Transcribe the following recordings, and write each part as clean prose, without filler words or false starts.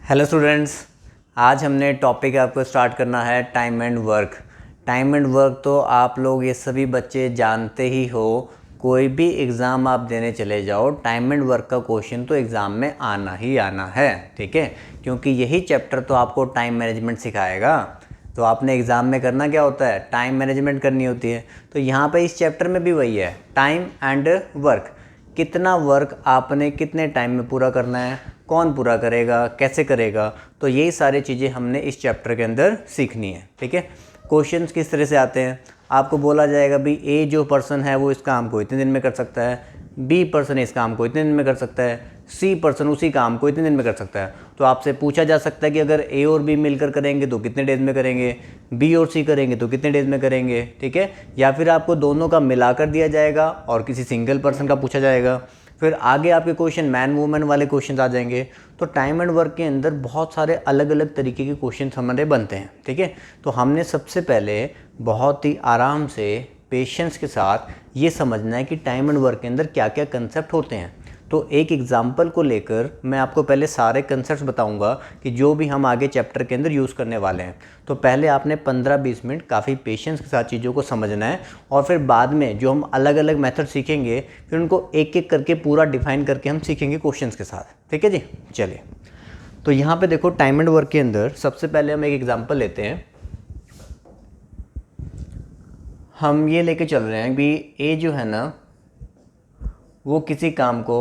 Hello students, आज हमने topic आपको स्टार्ट करना है time and work. Time and work तो आप लोग ये सभी बच्चे जानते ही हो। कोई भी एग्ज़ाम आप देने चले जाओ, टाइम एंड वर्क का क्वेश्चन तो एग्ज़ाम में आना ही आना है, ठीक है। क्योंकि यही चैप्टर तो आपको टाइम मैनेजमेंट सिखाएगा। तो आपने एग्ज़ाम में करना क्या होता है, टाइम मैनेजमेंट करनी होती है। तो यहाँ पे इस चैप्टर में भी वही है, टाइम एंड वर्क। कितना वर्क आपने कितने टाइम में पूरा करना है, कौन पूरा करेगा, कैसे करेगा, तो यही सारी चीज़ें हमने इस चैप्टर के अंदर सीखनी है, ठीक है। क्वेश्चंस किस तरह से आते हैं, आपको बोला जाएगा भी ए जो पर्सन है वो इस काम को इतने दिन में कर सकता है, बी पर्सन इस काम को इतने दिन में कर सकता है, सी पर्सन उसी काम को इतने दिन में कर सकता है। तो आपसे पूछा जा सकता है कि अगर ए और बी मिलकर करेंगे तो कितने डेज में करेंगे, बी और सी करेंगे तो कितने डेज में करेंगे, ठीक है। या फिर आपको दोनों का मिलाकर दिया जाएगा और किसी सिंगल पर्सन का पूछा जाएगा। फिर आगे आपके क्वेश्चन मैन वूमेन वाले क्वेश्चन आ जाएंगे। तो टाइम एंड वर्क के अंदर बहुत सारे अलग अलग तरीके के क्वेश्चन हमारे बनते हैं, ठीक है। तो हमने सबसे पहले बहुत ही आराम से पेशेंस के साथ ये समझना है कि टाइम एंड वर्क के अंदर क्या क्या कंसेप्ट होते हैं। तो एक एग्जाम्पल को लेकर मैं आपको पहले सारे कंसेप्ट बताऊंगा कि जो भी हम आगे चैप्टर के अंदर यूज़ करने वाले हैं। तो पहले आपने 15-20 मिनट काफ़ी पेशेंस के साथ चीज़ों को समझना है, और फिर बाद में जो हम अलग अलग मेथड सीखेंगे फिर उनको एक एक करके पूरा डिफाइन करके हम सीखेंगे क्वेश्चंस के साथ, ठीक है जी। चलिए, तो यहाँ पे देखो टाइम एंड वर्क के अंदर सबसे पहले हम एक एग्जाम्पल लेते हैं। हम ये लेके चल रहे हैं कि ए जो है ना वो किसी काम को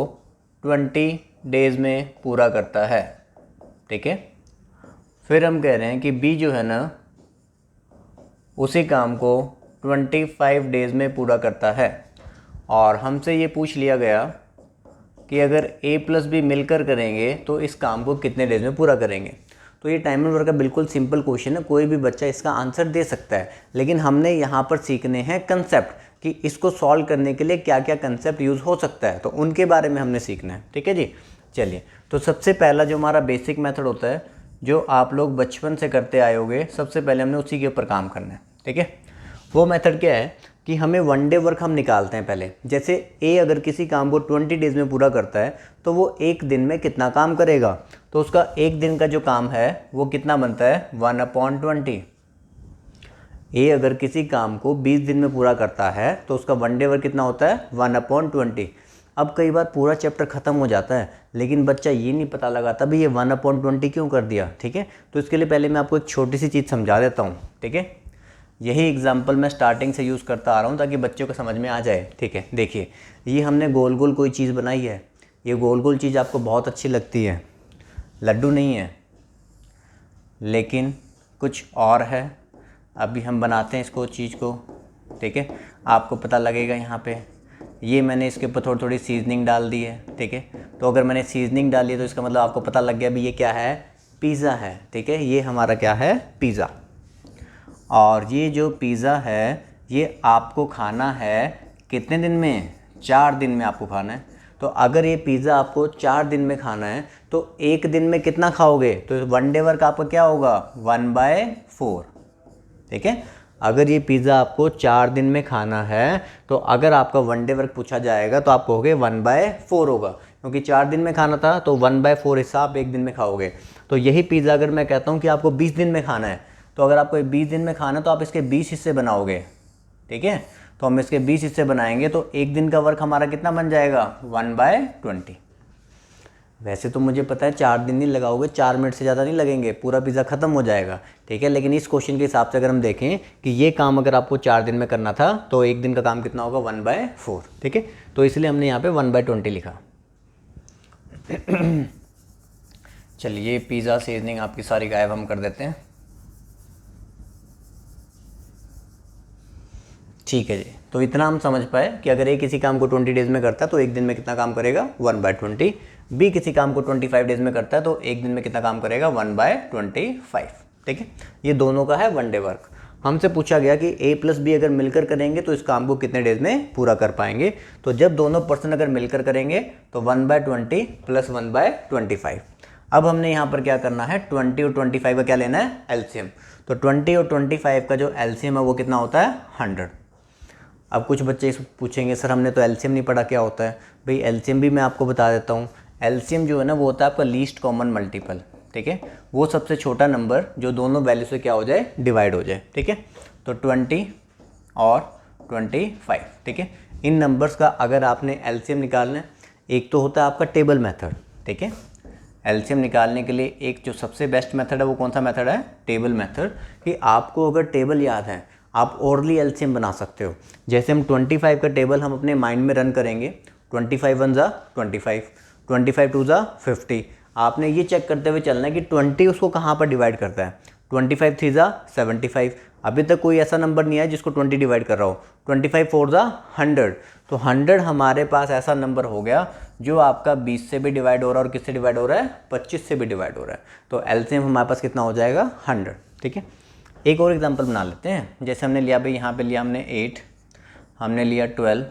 20 डेज़ में पूरा करता है, ठीक है। फिर हम कह रहे हैं कि बी जो है ना उसी काम को 25 डेज़ में पूरा करता है, और हमसे ये पूछ लिया गया कि अगर ए प्लस बी मिलकर करेंगे तो इस काम को कितने डेज़ में पूरा करेंगे। तो ये टाइम एंड वर्क का बिल्कुल सिंपल क्वेश्चन है, कोई भी बच्चा इसका आंसर दे सकता है। लेकिन हमने यहाँ पर सीखने हैं कंसेप्ट कि इसको सॉल्व करने के लिए क्या क्या कंसेप्ट यूज़ हो सकता है, तो उनके बारे में हमने सीखना है, ठीक है जी। चलिए, तो सबसे पहला जो हमारा बेसिक मेथड होता है जो आप लोग बचपन से करते आए होंगे, सबसे पहले हमने उसी के ऊपर काम करना है, ठीक है। वो मेथड क्या है कि हमें वन डे वर्क हम निकालते हैं पहले। जैसे ए अगर किसी काम को 20 डेज़ में पूरा करता है तो वो एक दिन में कितना काम करेगा, तो उसका एक दिन का जो काम है वो कितना बनता है 1/20। ए अगर किसी काम को 20 दिन में पूरा करता है तो उसका वन डे वर्क कितना होता है 1/20। अब कई बार पूरा चैप्टर ख़त्म हो जाता है लेकिन बच्चा ये नहीं पता लगाता भी ये 1/20 क्यों कर दिया, ठीक है। तो इसके लिए पहले मैं आपको एक छोटी सी चीज़ समझा देता हूँ, ठीक है। यही एग्जाम्पल मैं स्टार्टिंग से यूज़ करता आ रहा हूँ ताकि बच्चों को समझ में आ जाए, ठीक है। देखिए, ये हमने गोल गोल कोई चीज़ बनाई है। ये गोल गोल चीज़ आपको बहुत अच्छी लगती है, लड्डू नहीं है लेकिन कुछ और है। अभी हम बनाते हैं इसको चीज़ को, ठीक है। आपको पता लगेगा यहाँ पे ये मैंने इसके ऊपर थोड़ी थोड़ी सीजनिंग डाल दी है, ठीक है। तो अगर मैंने सीजनिंग डाली है तो इसका मतलब आपको पता लग गया भी ये क्या है, पिज़्ज़ा है, ठीक है। ये हमारा क्या है, पिज़्ज़ा। और ये जो पिज़्ज़ा है ये आपको खाना है कितने दिन में, 4 दिन में आपको खाना है। तो अगर ये पिज़्ज़ा आपको 4 दिन में खाना है तो एक दिन में कितना खाओगे, तो वन डे वर्क आपका क्या होगा 1/4, ठीक है। अगर ये पिज़्ज़ा आपको 4 दिन में खाना है तो अगर आपका वन डे वर्क पूछा जाएगा तो आप कहोगे 1/4 होगा, क्योंकि 4 दिन में खाना था तो 1/4 हिस्सा आप एक दिन में खाओगे। तो यही पिज़्ज़ा अगर मैं कहता हूँ कि आपको 20 दिन में खाना है तो अगर आपको 20 दिन में खाना तो आप इसके 20 हिस्से बनाओगे, ठीक है। तो हम इसके 20 हिस्से बनाएंगे तो एक दिन का वर्क हमारा कितना बन जाएगा 1/20। वैसे तो मुझे पता है 4 दिन नहीं लगाओगे, 4 मिनट से ज़्यादा नहीं लगेंगे, पूरा पिज़्ज़ा ख़त्म हो जाएगा, ठीक है। लेकिन इस क्वेश्चन के हिसाब से अगर हम देखें कि ये काम अगर आपको 4 दिन में करना था तो एक दिन का काम कितना होगा 1/4, ठीक है। तो इसलिए हमने यहाँ पे 1/20 लिखा। चलिए, पिज़्ज़ा सीजनिंग आपकी सारी गायब हम कर देते हैं, ठीक है जी। तो इतना हम समझ पाए कि अगर ए किसी काम को 20 डेज़ में करता है तो एक दिन में कितना काम करेगा 1/20। बी किसी काम को 25 डेज़ में करता है तो एक दिन में कितना काम करेगा 1/25, ठीक है। ये दोनों का है वन डे वर्क। हमसे पूछा गया कि ए प्लस बी अगर मिलकर करेंगे तो इस काम को कितने डेज़ में पूरा कर पाएंगे। तो जब दोनों पर्सन अगर मिलकर करेंगे तो 1/20 प्लस 1/25। अब हमने यहाँ पर क्या करना है, 20 और 25 का क्या लेना है, एलसीएम। तो 20 और 25 का जो एलसीएम है वो कितना होता है 100। अब कुछ बच्चे पूछेंगे सर हमने तो एलसीएम नहीं पढ़ा, क्या होता है भाई। एलसीएम भी मैं आपको बता देता हूँ। एलसीएम जो है ना वो होता है आपका लीस्ट कॉमन मल्टीपल, ठीक है, वो सबसे छोटा नंबर जो दोनों वैल्यू से क्या हो जाए, डिवाइड हो जाए। ठीक है, तो 20 और 25। ठीक है, इन नंबर्स का अगर आपने एलसीएम निकालना है, एक तो होता है आपका टेबल मेथड। ठीक है, एलसीएम निकालने के लिए एक जो सबसे बेस्ट मेथड है वो कौन सा मेथड है, टेबल मेथड। कि आपको अगर टेबल याद है आप ओरली एलसीएम बना सकते हो। जैसे हम 25 का टेबल हम अपने माइंड में रन करेंगे, 25 1 ज़ा 25, 25 2 ज़ा 50। आपने ये चेक करते हुए चलना है कि 20 उसको कहाँ पर डिवाइड करता है। 25 3 ज़ा 75, अभी तक कोई ऐसा नंबर नहीं है जिसको 20 डिवाइड कर रहा हो। 25 4 ज़ा 100, तो 100 हमारे पास ऐसा नंबर हो गया जो आपका 20 से भी डिवाइड हो रहा है और किससे डिवाइड हो रहा है, 25 से भी डिवाइड हो रहा है। तो एलसीएम हमारे पास कितना हो जाएगा, 100। ठीक है, एक और एग्जांपल बना लेते हैं। जैसे हमने लिया भाई, यहाँ पे लिया हमने 8, हमने लिया 12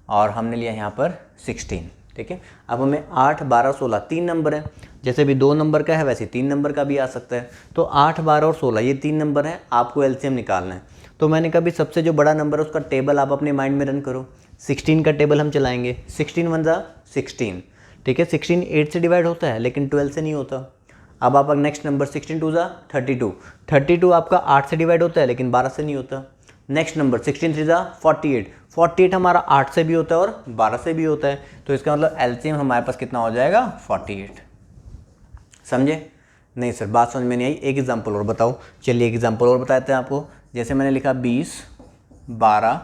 और हमने लिया यहाँ पर 16। ठीक है, अब हमें 8 12 16 तीन नंबर है। जैसे भी 2 नंबर का है वैसे 3 नंबर का भी आ सकता है। तो 8 12 और 16 ये 3 नंबर हैं, आपको एलसीएम निकालना है। तो मैंने कहा भी सबसे जो बड़ा नंबर है उसका टेबल आप अपने माइंड में रन करो। 16 का टेबल हम चलाएंगे, 16 1 ज़ा 16। ठीक है, 16 8 से डिवाइड होता है लेकिन 12 से नहीं होता। अब आप नेक्स्ट नंबर 16 2 ज़ा 32, 32 आपका 8 से डिवाइड होता है लेकिन 12 से नहीं होता। नेक्स्ट नंबर 16 3 ज़ा 48, 48 हमारा 8 से भी होता है और 12 से भी होता है। तो इसका मतलब एलसीएम हमारे पास कितना हो जाएगा, 48। समझे? नहीं सर बात समझ में नहीं आई, एक एग्जांपल और बताओ। चलिए एक एग्जांपल और बताते हैं आपको। जैसे मैंने लिखा 20 12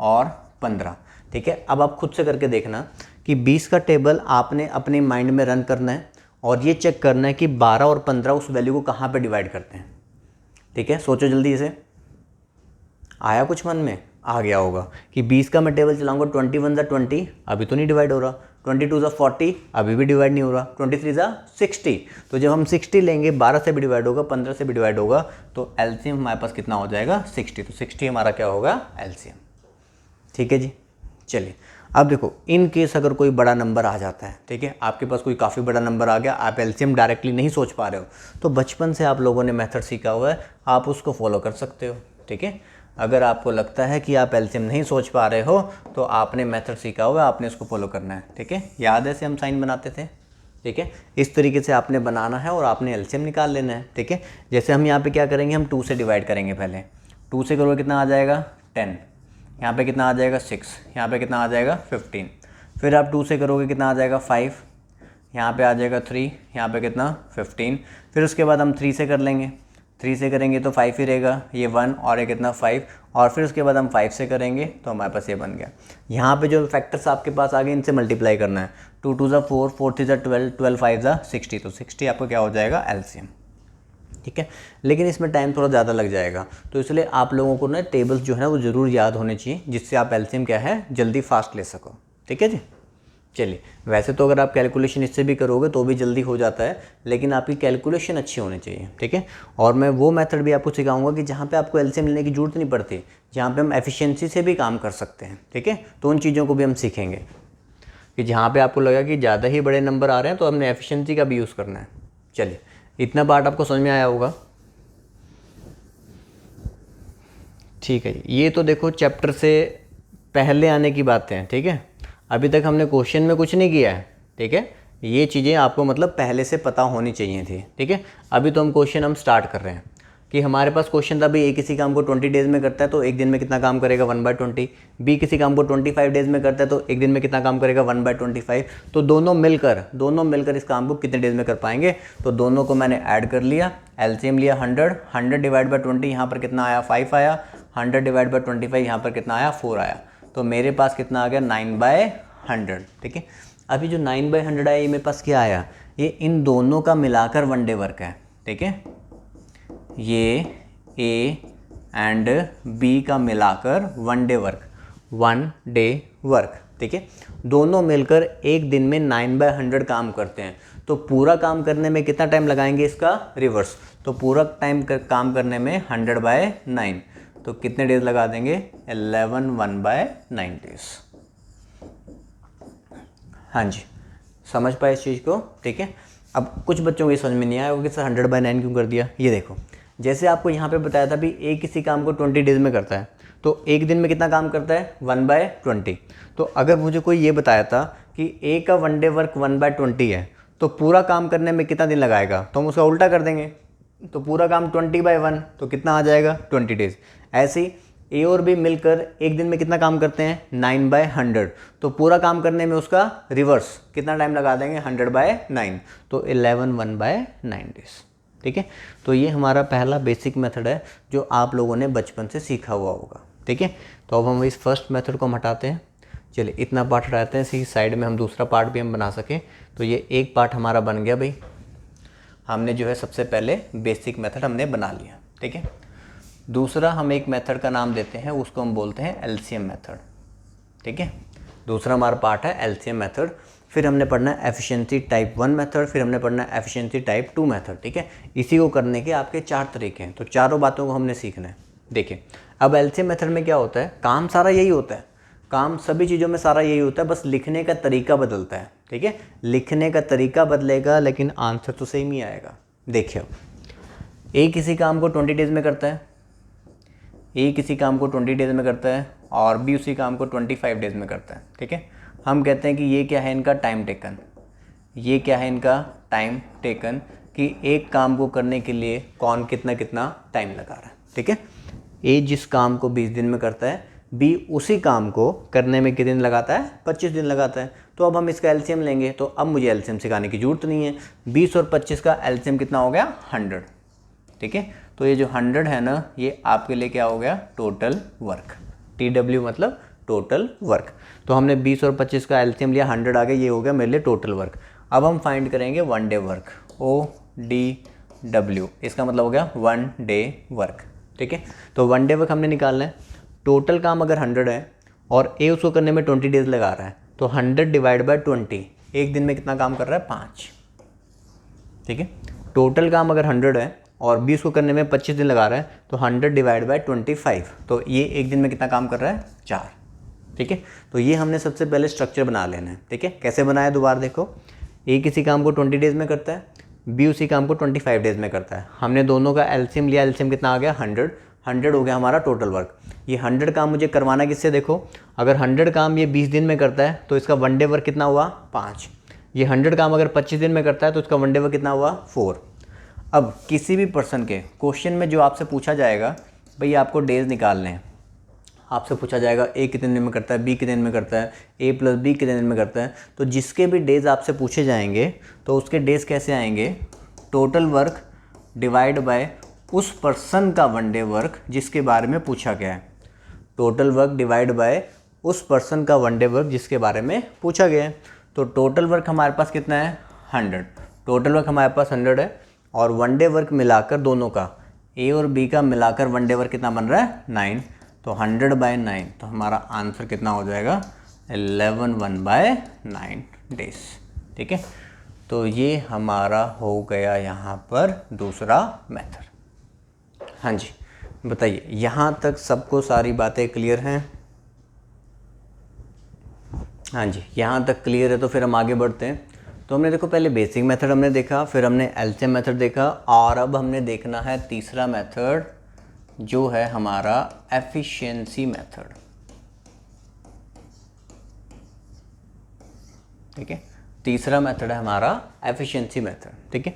और 15। ठीक है, अब आप खुद से करके देखना कि 20 का टेबल आपने अपने माइंड में रन करना है और ये चेक करना है कि 12 और 15 उस वैल्यू को कहाँ पे डिवाइड करते हैं। ठीक है, सोचो जल्दी से, आया कुछ मन में, आ गया होगा कि 20 का मैं टेबल चलाऊंगा, 21 ज़ा 20 अभी तो नहीं डिवाइड हो रहा, 22 ज़ा 40 अभी भी डिवाइड नहीं हो रहा, 23 ज़ा 60। तो जब हम 60 लेंगे 12 से भी डिवाइड होगा, 15 से भी डिवाइड होगा, तो एलसीएम हमारे पास कितना हो जाएगा, 60। तो 60 हमारा क्या होगा, एलसीएम। ठीक है जी, चलिए अब देखो इन केस अगर कोई बड़ा नंबर आ जाता है, ठीक है, आपके पास कोई काफ़ी बड़ा नंबर आ गया, आप एलसीएम डायरेक्टली नहीं सोच पा रहे हो, तो बचपन से आप लोगों ने मेथड सीखा हुआ है, आप उसको फॉलो कर सकते हो। ठीक है, अगर आपको लगता है कि आप एलसीएम नहीं सोच पा रहे हो तो आपने मेथड सीखा हुआ है, आपने उसको फॉलो करना है। ठीक है, याद है से हम साइन बनाते थे। ठीक है, इस तरीके से आपने बनाना है और आपने एलसीएम निकाल लेना है। ठीक है, जैसे हम यहाँ पे क्या करेंगे, हम 2 से डिवाइड करेंगे। पहले 2 से करोगे कितना आ जाएगा, 10। यहाँ पे कितना आ जाएगा, 6। यहाँ पे कितना आ जाएगा, 15। फिर आप 2 से करोगे कितना आ जाएगा, 5। यहाँ पे आ जाएगा 3। यहाँ पे कितना, 15। फिर उसके बाद हम 3 से कर लेंगे, 3 से करेंगे तो 5 ही रहेगा, ये 1 और ये कितना 5। और फिर उसके बाद हम 5 से करेंगे तो हमारे पास ये बन गया। यहाँ पे जो फैक्टर्स आपके पास आ गए इनसे मल्टीप्लाई करना है। 2 2 ज़ा 4, 4 3 ज़ा 12, 12 5 ज़ा 60। तो 60 आपको क्या हो जाएगा, एलसीएम। ठीक है, लेकिन इसमें टाइम थोड़ा ज़्यादा लग जाएगा, तो इसलिए आप लोगों को ना टेबल्स जो है ना वो ज़रूर याद होने चाहिए, जिससे आप एलसीएम क्या है जल्दी फास्ट ले सको। ठीक है जी, चलिए वैसे तो अगर आप कैलकुलेशन इससे भी करोगे तो भी जल्दी हो जाता है, लेकिन आपकी कैलकुलेशन अच्छी होनी चाहिए। ठीक है, और मैं वो मेथड भी आपको सिखाऊंगा कि जहाँ पे आपको एलसीएम लेने की जरूरत नहीं पड़ती, जहाँ पे हम एफिशिएंसी से भी काम कर सकते हैं। ठीक है, तो उन चीज़ों को भी हम सीखेंगे कि जहाँ पे आपको लगा कि ज़्यादा ही बड़े नंबर आ रहे हैं तो हमने एफिशिएंसी का भी यूज़ करना है। चलिए इतना पार्ट आपको समझ में आया होगा। ठीक है, ये तो देखो चैप्टर से पहले आने की बातें हैं। ठीक है, अभी तक हमने क्वेश्चन में कुछ नहीं किया है। ठीक है, ये चीज़ें आपको मतलब पहले से पता होनी चाहिए थी। ठीक है, अभी तो हम क्वेश्चन स्टार्ट कर रहे हैं कि हमारे पास क्वेश्चन था भाई ए किसी काम को 20 डेज़ में करता है तो एक दिन में कितना काम करेगा, 1/20। बी किसी काम को 25 डेज़ में करता है तो एक दिन में कितना काम करेगा, 1/25। तो दोनों मिलकर इस काम को कितने डेज़ में कर पाएंगे। तो दोनों को मैंने ऐड कर लिया, एलसीएम लिया 100, 100 डिवाइड बाई 20 यहाँ पर कितना आया, 5 आया, 100 डिवाइड बाई 25 यहाँ पर कितना आया, 4 आया। तो मेरे पास कितना आ गया, 9/100। ठीक है, अभी जो 9/100 आया ये मेरे पास क्या आया, ये इन दोनों का मिलाकर 1 डे वर्क है। ठीक है, ये ए एंड बी का मिलाकर 1 डे वर्क, 1 डे वर्क। ठीक है, दोनों मिलकर एक दिन में 9/100 काम करते हैं। तो पूरा काम करने में कितना टाइम लगाएंगे, इसका रिवर्स। तो पूरा टाइम काम करने में 100/9, तो कितने डेज लगा देंगे, 11 1/9 डेज। हाँ जी, समझ पाए इस चीज़ को। ठीक है, अब कुछ बच्चों को ये समझ में नहीं आया होगा कि सर 100/9 क्यों कर दिया। ये देखो, जैसे आपको यहाँ पे बताया था भी ए किसी काम को 20 डेज़ में करता है, तो एक दिन में कितना काम करता है, 1/20। तो अगर मुझे कोई ये बताया था कि ए का 1 डे वर्क 1/20 है, तो पूरा काम करने में कितना दिन लगाएगा, तो हम उसका उल्टा कर देंगे। तो पूरा काम 20/1 तो कितना आ जाएगा 20 डेज। ऐसे ही ए और बी मिलकर एक दिन में कितना काम करते हैं 9/100, तो पूरा काम करने में उसका रिवर्स कितना टाइम लगा देंगे 100/9, तो 11 1/9 डेज। ठीक है, तो ये हमारा पहला बेसिक मेथड है जो आप लोगों ने बचपन से सीखा हुआ होगा। ठीक है, तो अब हम इस फर्स्ट मेथड को हम हटाते हैं। चलिए इतना पार्ट हटाते हैं, इसी साइड में हम दूसरा पार्ट भी हम बना सकें। तो ये एक पार्ट हमारा बन गया भाई, हमने जो है सबसे पहले बेसिक मेथड हमने बना लिया। ठीक है, दूसरा हम एक मेथड का नाम देते हैं, उसको हम बोलते हैं एलसीएम मेथड। ठीक है, दूसरा हमारा पार्ट है एलसीएम मेथड। फिर हमने पढ़ना है एफिशिएंसी टाइप 1 मेथड, फिर हमने पढ़ना है एफिशिएंसी टाइप 2 मेथड। ठीक है, इसी को करने के आपके 4 तरीके हैं, तो चारों बातों को हमने सीखना है। देखिए अब एलसीएम मेथड में क्या होता है, काम सारा यही होता है, काम सभी चीज़ों में सारा यही होता है, बस लिखने का तरीका बदलता है। ठीक है, लिखने का तरीका बदलेगा लेकिन आंसर तो सेम ही आएगा। देखिए ए किसी काम को 20 डेज में करता है, ए किसी काम को 20 डेज में करता है और बी उसी काम को 25 डेज में करता है। ठीक है, हम कहते हैं कि ये क्या है इनका टाइम टेकन, ये क्या है इनका टाइम टेकन, कि एक काम को करने के लिए कौन कितना कितना टाइम लगा रहा है। ठीक है, ए जिस काम को 20 दिन में करता है, बी उसी काम को करने में कितने दिन लगाता है 25 दिन लगाता है। तो अब हम इसका एलसीएम लेंगे, तो अब मुझे एलसीएम सिखाने की जरूरत नहीं है। 20 और 25 का एलसीएम कितना हो गया 100। ठीक है, तो ये जो 100 है ना, ये आपके लिए क्या हो गया टोटल वर्क, TW मतलब टोटल वर्क। तो हमने 20 और 25 का एलसीएम लिया, 100 आ गया, ये हो गया मेरे लिए टोटल वर्क। अब हम फाइंड करेंगे 1 डे वर्क, ODW, इसका मतलब हो गया 1 डे वर्क। ठीक है, तो 1 डे वर्क हमने निकालना है। टोटल काम अगर 100 है और ए उसको करने में 20 डेज लगा रहा है, तो 100 डिवाइड बाय 20, एक दिन में कितना काम कर रहा है 5। ठीक है, टोटल काम अगर 100 है और 20 को करने में 25 दिन लगा रहा है, तो 100 डिवाइड बाय 25, तो ये एक दिन में कितना काम कर रहा है 4। ठीक है, तो ये हमने सबसे पहले स्ट्रक्चर बना लेना है। ठीक है, कैसे बनाया दोबारा देखो, ए किसी काम को 20 डेज में करता है, बी उसी काम को 25 डेज में करता है। हमने दोनों का एलसीएम लिया, एलसीएम कितना आ गया 100 हो गया हमारा टोटल वर्क। ये 100 काम मुझे करवाना किससे, देखो अगर 100 काम ये 20 दिन में करता है तो इसका 1 डे वर्क कितना हुआ 5। ये 100 काम अगर 25 दिन में करता है तो इसका 1 डे वर्क कितना हुआ 4। अब किसी भी पर्सन के क्वेश्चन में जो आपसे पूछा जाएगा, भाई आपको डेज निकालने हैं, आपसे पूछा जाएगा ए कितने दिन में करता है, बी कितने दिन में करता है, A + B कितने दिन में करता है, तो जिसके भी डेज आपसे पूछे जाएंगे तो उसके डेज कैसे आएंगे, टोटल वर्क डिवाइड बाय उस पर्सन का 1 डे वर्क जिसके बारे में पूछा गया है। टोटल वर्क डिवाइड बाय उस पर्सन का 1 डे वर्क जिसके बारे में पूछा गया है। तो टोटल वर्क हमारे पास कितना है 100, टोटल वर्क हमारे पास 100 है और 1 डे वर्क मिलाकर दोनों का ए और बी का मिलाकर 1 डे वर्क कितना बन रहा है 9, तो 100/9, तो हमारा आंसर कितना हो जाएगा 11 1/9 डेज। ठीक है, तो ये हमारा हो गया यहाँ पर दूसरा मेथड। हाँ जी बताइए, यहाँ तक सबको सारी बातें क्लियर हैं? हाँ जी, यहाँ तक क्लियर है तो फिर हम आगे बढ़ते हैं। तो हमने देखो पहले बेसिक मेथड हमने देखा, फिर हमने एलसीएम मेथड देखा और अब हमने देखना है तीसरा मेथड जो है हमारा एफिशिएंसी मेथड। ठीक है, तीसरा मेथड है हमारा एफिशिएंसी मेथड। ठीक है,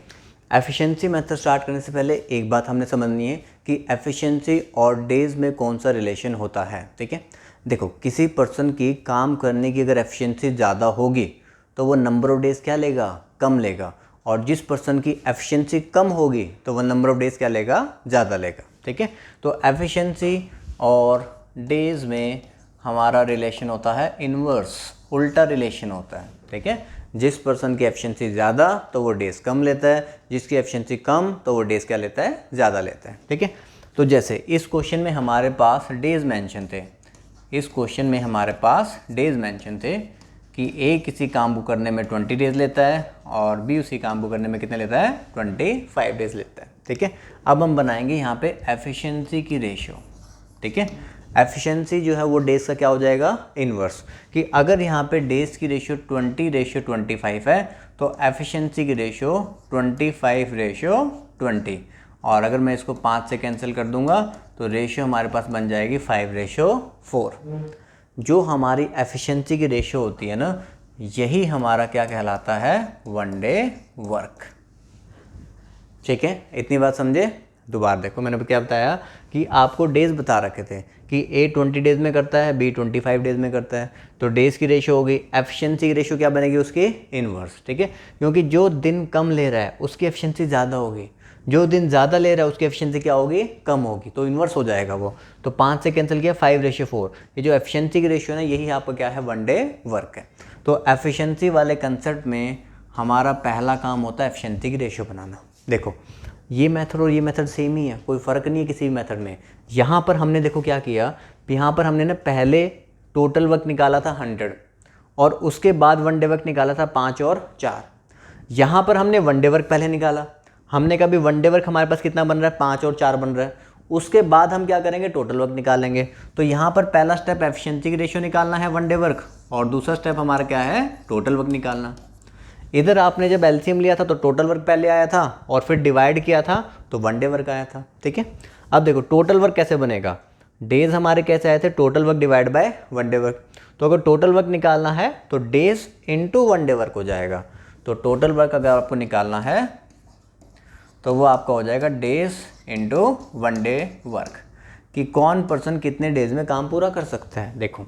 एफिशिएंसी मेथड स्टार्ट करने से पहले एक बात हमने समझनी है कि एफिशिएंसी और डेज में कौन सा रिलेशन होता है। ठीक है, देखो किसी पर्सन की काम करने की अगर एफिशिएंसी ज़्यादा होगी तो वो नंबर ऑफ डेज क्या लेगा कम लेगा, और जिस पर्सन की एफिशिएंसी कम होगी तो वो नंबर ऑफ डेज क्या लेगा ज़्यादा लेगा। ठीक है, तो एफिशिएंसी और डेज में हमारा रिलेशन होता है इन्वर्स, उल्टा रिलेशन होता है। ठीक है, जिस पर्सन की एफिशिएंसी ज़्यादा तो वो डेज कम लेता है, जिसकी एफिशिएंसी कम तो वो डेज क्या लेता है ज़्यादा लेता है। ठीक है, तो जैसे इस क्वेश्चन में हमारे पास डेज मेंशन थे, इस क्वेश्चन में हमारे पास डेज मेंशन थे कि ए किसी काम को करने में 20 डेज लेता है और बी उसी काम को करने में कितने लेता है 25 डेज लेता है। ठीक है, अब हम बनाएंगे यहाँ पे एफिशिएंसी की रेशियो। ठीक है, एफिशिएंसी जो है वो डेज का क्या हो जाएगा इन्वर्स, कि अगर यहाँ पे डेज की रेशियो 20:25 है तो एफिशिएंसी की रेशियो 25:20, और अगर मैं इसको 5 से कैंसिल कर दूंगा तो रेशियो हमारे पास बन जाएगी 5:4। जो हमारी एफिशिएंसी की रेशियो होती है ना, यही हमारा क्या कहलाता है, वन डे वर्क। ठीक है, इतनी बात समझे। दोबारा देखो, मैंने क्या बताया कि आपको डेज बता रखे थे कि ए 20 डेज में करता है, बी 25 डेज में करता है, तो डेज की रेशो होगी, एफिशिएंसी की रेशो क्या बनेगी उसकी, इनवर्स। ठीक है, क्योंकि जो दिन कम ले रहा है उसकी एफिशिएंसी ज़्यादा होगी, जो दिन ज़्यादा ले रहा है उसकी एफिशिएंसी क्या होगी, कम होगी, तो इन्वर्स हो जाएगा वो। तो 5 से कैंसिल किया, 5:4। ये जो एफिशिएंसी की रेशियो है ना, यही आपका क्या है, वन डे वर्क है। तो एफिशिएंसी वाले कंसेप्ट में हमारा पहला काम होता है एफिशिएंसी की रेशियो बनाना। देखो ये मेथड और ये मेथड सेम ही है, कोई फ़र्क नहीं है किसी भी मेथड में। यहाँ पर हमने देखो क्या किया, यहाँ पर हमने ना पहले टोटल वर्क निकाला था 100 और उसके बाद वन डे वर्क निकाला था 5 और 4। यहाँ पर हमने वन डे वर्क पहले निकाला, हमने कहा भी वन डे वर्क हमारे पास कितना बन रहा है, 5 और 4 बन रहा है। उसके बाद हम क्या करेंगे, टोटल वर्क निकालेंगे। तो यहाँ पर पहला स्टेप एफिशिएंसी की रेशियो निकालना है वन डे वर्क, और दूसरा स्टेप हमारा क्या है, टोटल वर्क निकालना। इधर आपने जब एलसीएम लिया था तो टोटल वर्क पहले आया था और फिर डिवाइड किया था तो वन डे वर्क आया था। ठीक है, अब देखो टोटल वर्क कैसे बनेगा, डेज हमारे कैसे आए थे, total work divide by one day work. तो अगर टोटल वर्क निकालना है तो days into one day work हो जाएगा। तो टोटल वर्क अगर आपको निकालना है तो वो आपका हो जाएगा days into one day work, कि कौन पर्सन कितने डेज में काम पूरा कर सकता है। देखो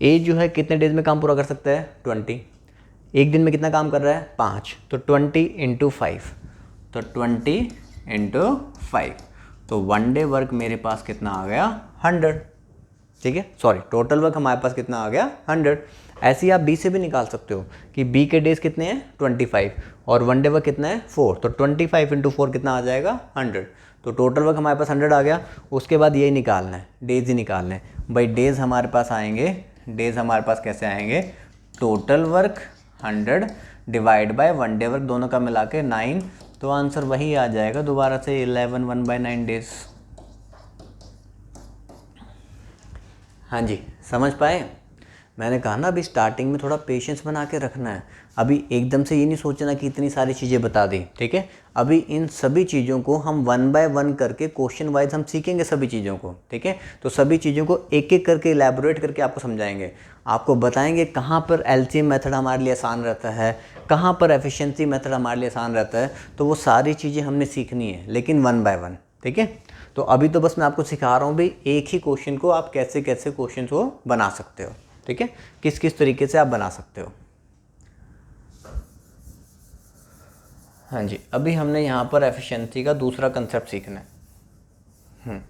ए जो है कितने डेज में काम पूरा कर सकता है, 20। एक दिन में कितना काम कर रहा है, 5, तो 20 इंटू 5, तो 20 इंटू 5, तो वन डे वर्क मेरे पास कितना आ गया, 100। ठीक है, सॉरी टोटल वर्क हमारे पास कितना आ गया, 100। ऐसे ही आप बी से भी निकाल सकते हो कि बी के डेज कितने हैं, 25, और वन डे वर्क कितना है, 4, तो 25 इंटू 4 कितना आ जाएगा, 100। तो टोटल वर्क हमारे पास 100 आ गया। उसके बाद यही निकालना है, डेज ही निकालना है भाई। डेज हमारे पास आएंगे, डेज हमारे पास कैसे आएंगे, total work 100 divide by one day work, दोनों का मिला के 9, तो आंसर वही आ जाएगा दोबारा से 11 1/9 डेज। हाँ जी, समझ पाए। मैंने कहा ना अभी स्टार्टिंग में थोड़ा पेशेंस बना के रखना है, अभी एकदम से ये नहीं सोचना कि इतनी सारी चीज़ें बता दी। ठीक है, अभी इन सभी चीज़ों को हम वन बाय वन करके क्वेश्चन वाइज हम सीखेंगे सभी चीज़ों को। ठीक है, तो सभी चीज़ों को एक एक करके इलैबोरेट करके आपको समझाएंगे, आपको बताएंगे कहाँ पर एलसीएम मेथड हमारे लिए आसान रहता है, कहाँ पर एफिशिएंसी मेथड हमारे लिए आसान रहता है। तो वो सारी चीज़ें हमने सीखनी है, लेकिन वन बाय वन। ठीक है, तो अभी तो बस मैं आपको सिखा रहा हूँ भाई एक ही क्वेश्चन को आप कैसे कैसे क्वेश्चन को बना सकते हो। ठीक है, किस किस तरीके से आप बना सकते हो। हाँ जी, अभी हमने यहाँ पर एफिशिएंसी का दूसरा कंसेप्ट सीखना है।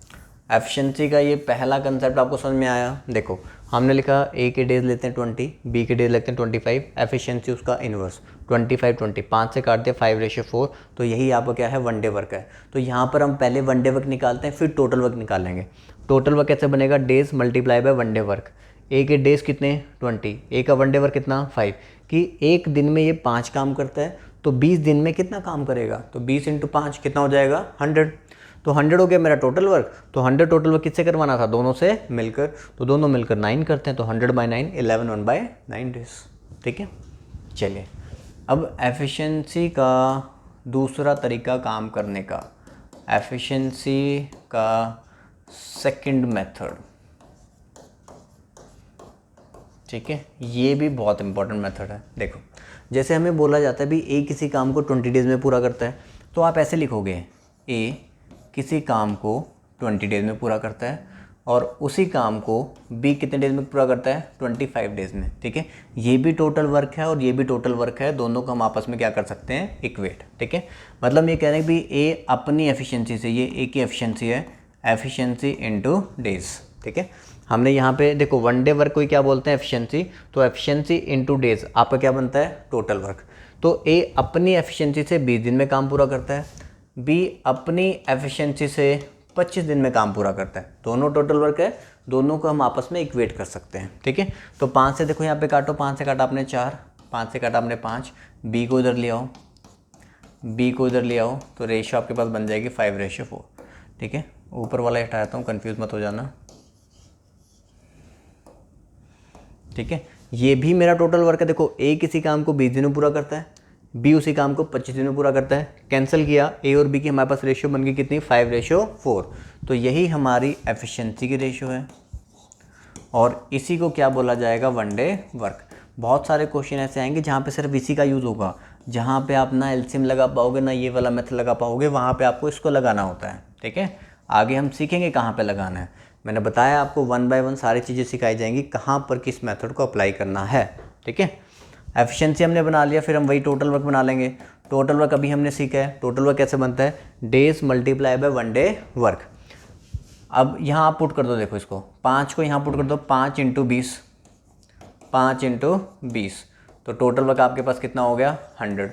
एफिशिएंसी का ये पहला कंसेप्ट आपको समझ में आया। देखो हमने लिखा ए के डेज लेते हैं 20, बी के डेज लेते हैं 25, एफिशिएंसी उसका इन्वर्स 25 20, 5 से काट दिया 5:4, तो यही आपका क्या है, वन डे वर्क है। तो यहाँ पर हम पहले वन डे वर्क निकालते हैं, फिर टोटल वर्क निकालेंगे। टोटल वर्क कैसे बनेगा, days multiply by one day work. A के डेज कितने, 20, ए का वन डे वर्क कितना, 5, कि एक दिन में ये 5 काम करता है, तो 20 दिन में कितना काम करेगा, तो 20 इंटू 5 कितना हो जाएगा, 100। तो 100 हो गया मेरा टोटल वर्क। तो 100 टोटल वर्क किससे करवाना था, दोनों से मिलकर, तो दोनों मिलकर 9 करते हैं, तो 100/9 11 1/9 डेज। ठीक है, चलिए अब एफिशिएंसी का दूसरा तरीका काम करने का, एफिशिएंसी का सेकंड मेथड। ठीक है, ये भी बहुत इंपॉर्टेंट मेथड है। देखो जैसे हमें बोला जाता है भी ए किसी काम को 20 डेज़ में पूरा करता है, तो आप ऐसे लिखोगे, ए किसी काम को 20 डेज़ में पूरा करता है और उसी काम को बी कितने डेज़ में पूरा करता है, 25 डेज़ में। ठीक है, ये भी टोटल वर्क है और ये भी टोटल वर्क है, दोनों को हम आपस में क्या कर सकते हैं, इक्वेट। ठीक है, मतलब ये कह रहे हैं कि ए अपनी एफिशिएंसी से, ये ए की एफिशिएंसी है, एफिशिएंसी इनटू डेज। ठीक है, हमने यहाँ पे देखो वन डे वर्क को क्या बोलते हैं, एफिशिएंसी, तो एफिशिएंसी इनटू डेज आपका क्या बनता है, टोटल वर्क। तो ए अपनी एफिशिएंसी से 20 दिन में काम पूरा करता है, बी अपनी एफिशिएंसी से 25 दिन में काम पूरा करता है, दोनों टोटल वर्क है, दोनों को हम आपस में इक्वेट कर सकते हैं। ठीक है, तो 5 से देखो यहाँ पे काटो, 5 से काटा आपने 4, 5 से काटा आपने 5, बी को इधर ले आओ, बी को इधर ले आओ, तो रेशियो आपके पास बन जाएगी 5:4। ठीक है, ऊपर वाला हटाता हूँ, कन्फ्यूज़ मत हो जाना। ठीक है, ये भी मेरा टोटल वर्क है। देखो ए किसी काम को 20 दिन में पूरा करता है, बी उसी काम को 25 दिन में पूरा करता है, कैंसिल किया, ए और बी की हमारे पास रेशियो बन गई कितनी, 5:4। तो यही हमारी एफिशिएंसी की रेशियो है और इसी को क्या बोला जाएगा, वन डे वर्क। बहुत सारे क्वेश्चन ऐसे आएंगे जहाँ पे सिर्फ इसी का यूज़ होगा, जहाँ पे आप ना एलसीएम लगा पाओगे ना ये वाला मेथड लगा पाओगे, वहाँ पे आपको इसको लगाना होता है। ठीक है, आगे हम सीखेंगे कहाँ पे लगाना है। मैंने बताया आपको 1 बाय 1 सारी चीज़ें सिखाई जाएंगी कहाँ पर किस मेथड को अप्लाई करना है। ठीक है, एफिशिएंसी हमने बना लिया, फिर हम वही टोटल वर्क बना लेंगे। टोटल वर्क अभी हमने सीखा है, टोटल वर्क कैसे बनता है, days multiply bye 1 day work. अब यहाँ आप पुट कर दो, देखो इसको 5 को यहाँ पुट कर दो, 5 × 20, 5 × 20, तो टोटल वर्क आपके पास कितना हो गया 100।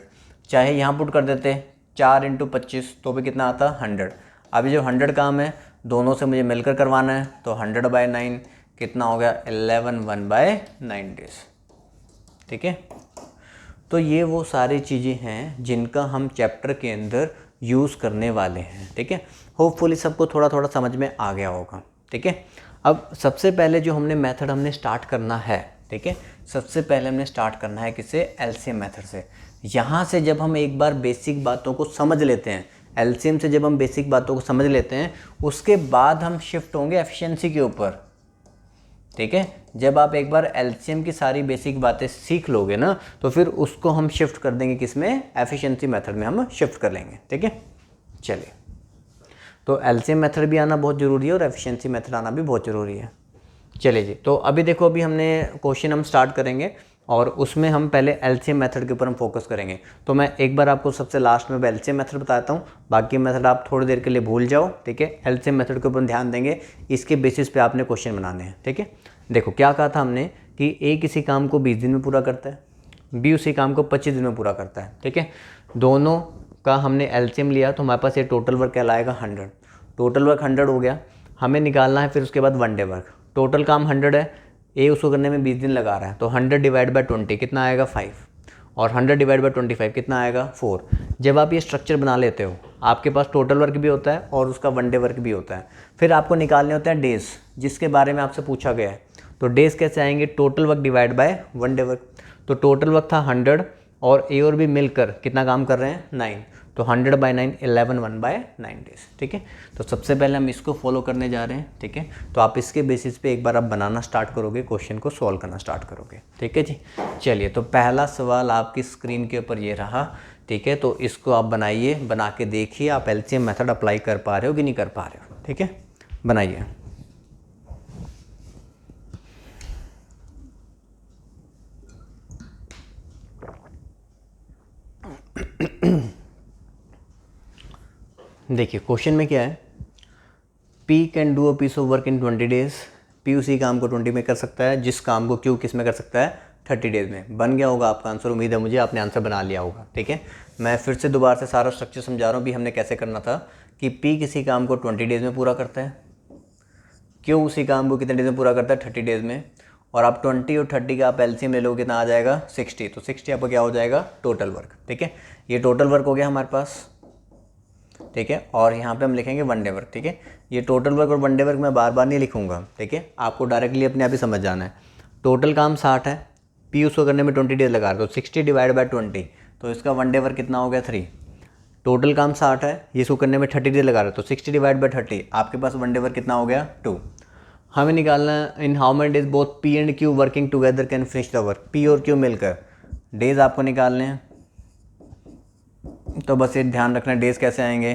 चाहे यहाँ पुट कर देते 4 × 25, तो भी कितना आता 100। अभी जो 100 काम है दोनों से मुझे मिलकर करवाना है, तो 100/9 कितना हो गया 11 1/9 डेज। ठीक है, तो ये वो सारी चीज़ें हैं जिनका हम चैप्टर के अंदर यूज़ करने वाले हैं। ठीक है, होपफुली सबको थोड़ा थोड़ा समझ में आ गया होगा। ठीक है, अब सबसे पहले जो हमने मेथड हमने स्टार्ट करना है, ठीक है, सबसे पहले हमने स्टार्ट करना है किससे, एलसीएम मेथड से। यहाँ से जब हम एक बार बेसिक बातों को समझ लेते हैं, एलसीएम से जब हम बेसिक बातों को समझ लेते हैं, उसके बाद हम शिफ्ट होंगे एफिशिएंसी के ऊपर। ठीक है, जब आप एक बार एलसीएम की सारी बेसिक बातें सीख लोगे ना, तो फिर उसको हम शिफ्ट कर देंगे किसमें, एफिशिएंसी मेथड में हम शिफ्ट कर लेंगे। ठीक है, चलिए, तो एलसीएम मेथड भी आना बहुत ज़रूरी है और एफिशिएंसी मेथड आना भी बहुत ज़रूरी है। चलिए जी, तो अभी देखो, अभी हमने क्वेश्चन हम स्टार्ट करेंगे और उसमें हम पहले एलसीएम मेथड के ऊपर हम फोकस करेंगे। तो मैं एक बार आपको सबसे लास्ट में एलसीएम मेथड बताता हूँ, बाकी मेथड आप थोड़ी देर के लिए भूल जाओ। ठीक है, एलसीएम मेथड के ऊपर ध्यान देंगे, इसके बेसिस पे आपने क्वेश्चन बनाने हैं। ठीक है, देखो क्या कहा था हमने कि ए किसी काम को 20 दिन में पूरा करता है, बी उसी काम को 25 दिन में पूरा करता है। ठीक है, दोनों का हमने एलसीएम लिया तो हमारे पास ये टोटल वर्क कहलाएगा 100। टोटल वर्क 100 हो गया, हमें निकालना है फिर उसके बाद 1 डे वर्क। टोटल काम 100 है, ए उसको करने में 20 दिन लगा रहा है, तो 100/20 कितना आएगा 5, और 100/25 कितना आएगा 4। जब आप ये स्ट्रक्चर बना लेते हो, आपके पास टोटल वर्क भी होता है और उसका 1 डे वर्क भी होता है। फिर आपको निकालने होते हैं डेज, जिसके बारे में आपसे पूछा गया है। तो डेज कैसे आएंगे, total work divide by 1 day work. तो टोटल वर्क था 100 और ए और बी मिलकर कितना काम कर रहे हैं 9, तो 100/9 11 1/9 डेज। ठीक है, तो सबसे पहले हम इसको फॉलो करने जा रहे हैं। ठीक है, तो आप इसके बेसिस पे एक बार आप बनाना स्टार्ट करोगे, क्वेश्चन को सॉल्व करना स्टार्ट करोगे। ठीक है जी, चलिए, तो पहला सवाल आपकी स्क्रीन के ऊपर ये रहा। ठीक है, तो इसको आप बनाइए, बना के देखिए आप एलसीएम मेथड अप्लाई कर पा रहे हो कि नहीं कर पा रहे हो। ठीक है, बनाइए। देखिए क्वेश्चन में क्या है, P can do a piece of work in 20 days. P उसी काम को 20 में कर सकता है जिस काम को Q किस में कर सकता है 30 डेज में। बन गया होगा आपका आंसर, उम्मीद है मुझे आपने आंसर बना लिया होगा। ठीक है, मैं फिर से दोबारा से सारा स्ट्रक्चर समझा रहा हूँ भी हमने कैसे करना था कि P किसी काम को 20 डेज में पूरा करता है, Q उसी काम को कितने डेज में पूरा करता है 30 डेज में, और आप 20 और 30 का आप एलसीएम ले लो कितना आ जाएगा 60, तो 60 आपका क्या हो जाएगा टोटल वर्क। ठीक है, ये टोटल वर्क हो गया हमारे पास। ठीक है, और यहाँ पे हम लिखेंगे 1 डे वर्क। ठीक है, ये टोटल वर्क और 1 डे वर्क मैं बार बार नहीं लिखूंगा। ठीक है, आपको डायरेक्टली अपने आप ही समझ जाना है। टोटल काम 60 है, पी उसको करने में 20 डेज लगा रहे, तो 60/20, तो इसका 1 डे वर्क कितना हो गया 3। टोटल काम 60 है, ये इसको करने में 30 डेज लगा रहे, तो 60/30 आपके पास 1 डे वर्क कितना हो गया 2। हमें निकालना है in how many days both P and Q working together can finish the work. P और क्यू मिलकर डेज आपको निकालने हैं, तो बस ये ध्यान रखना डेज कैसे आएंगे,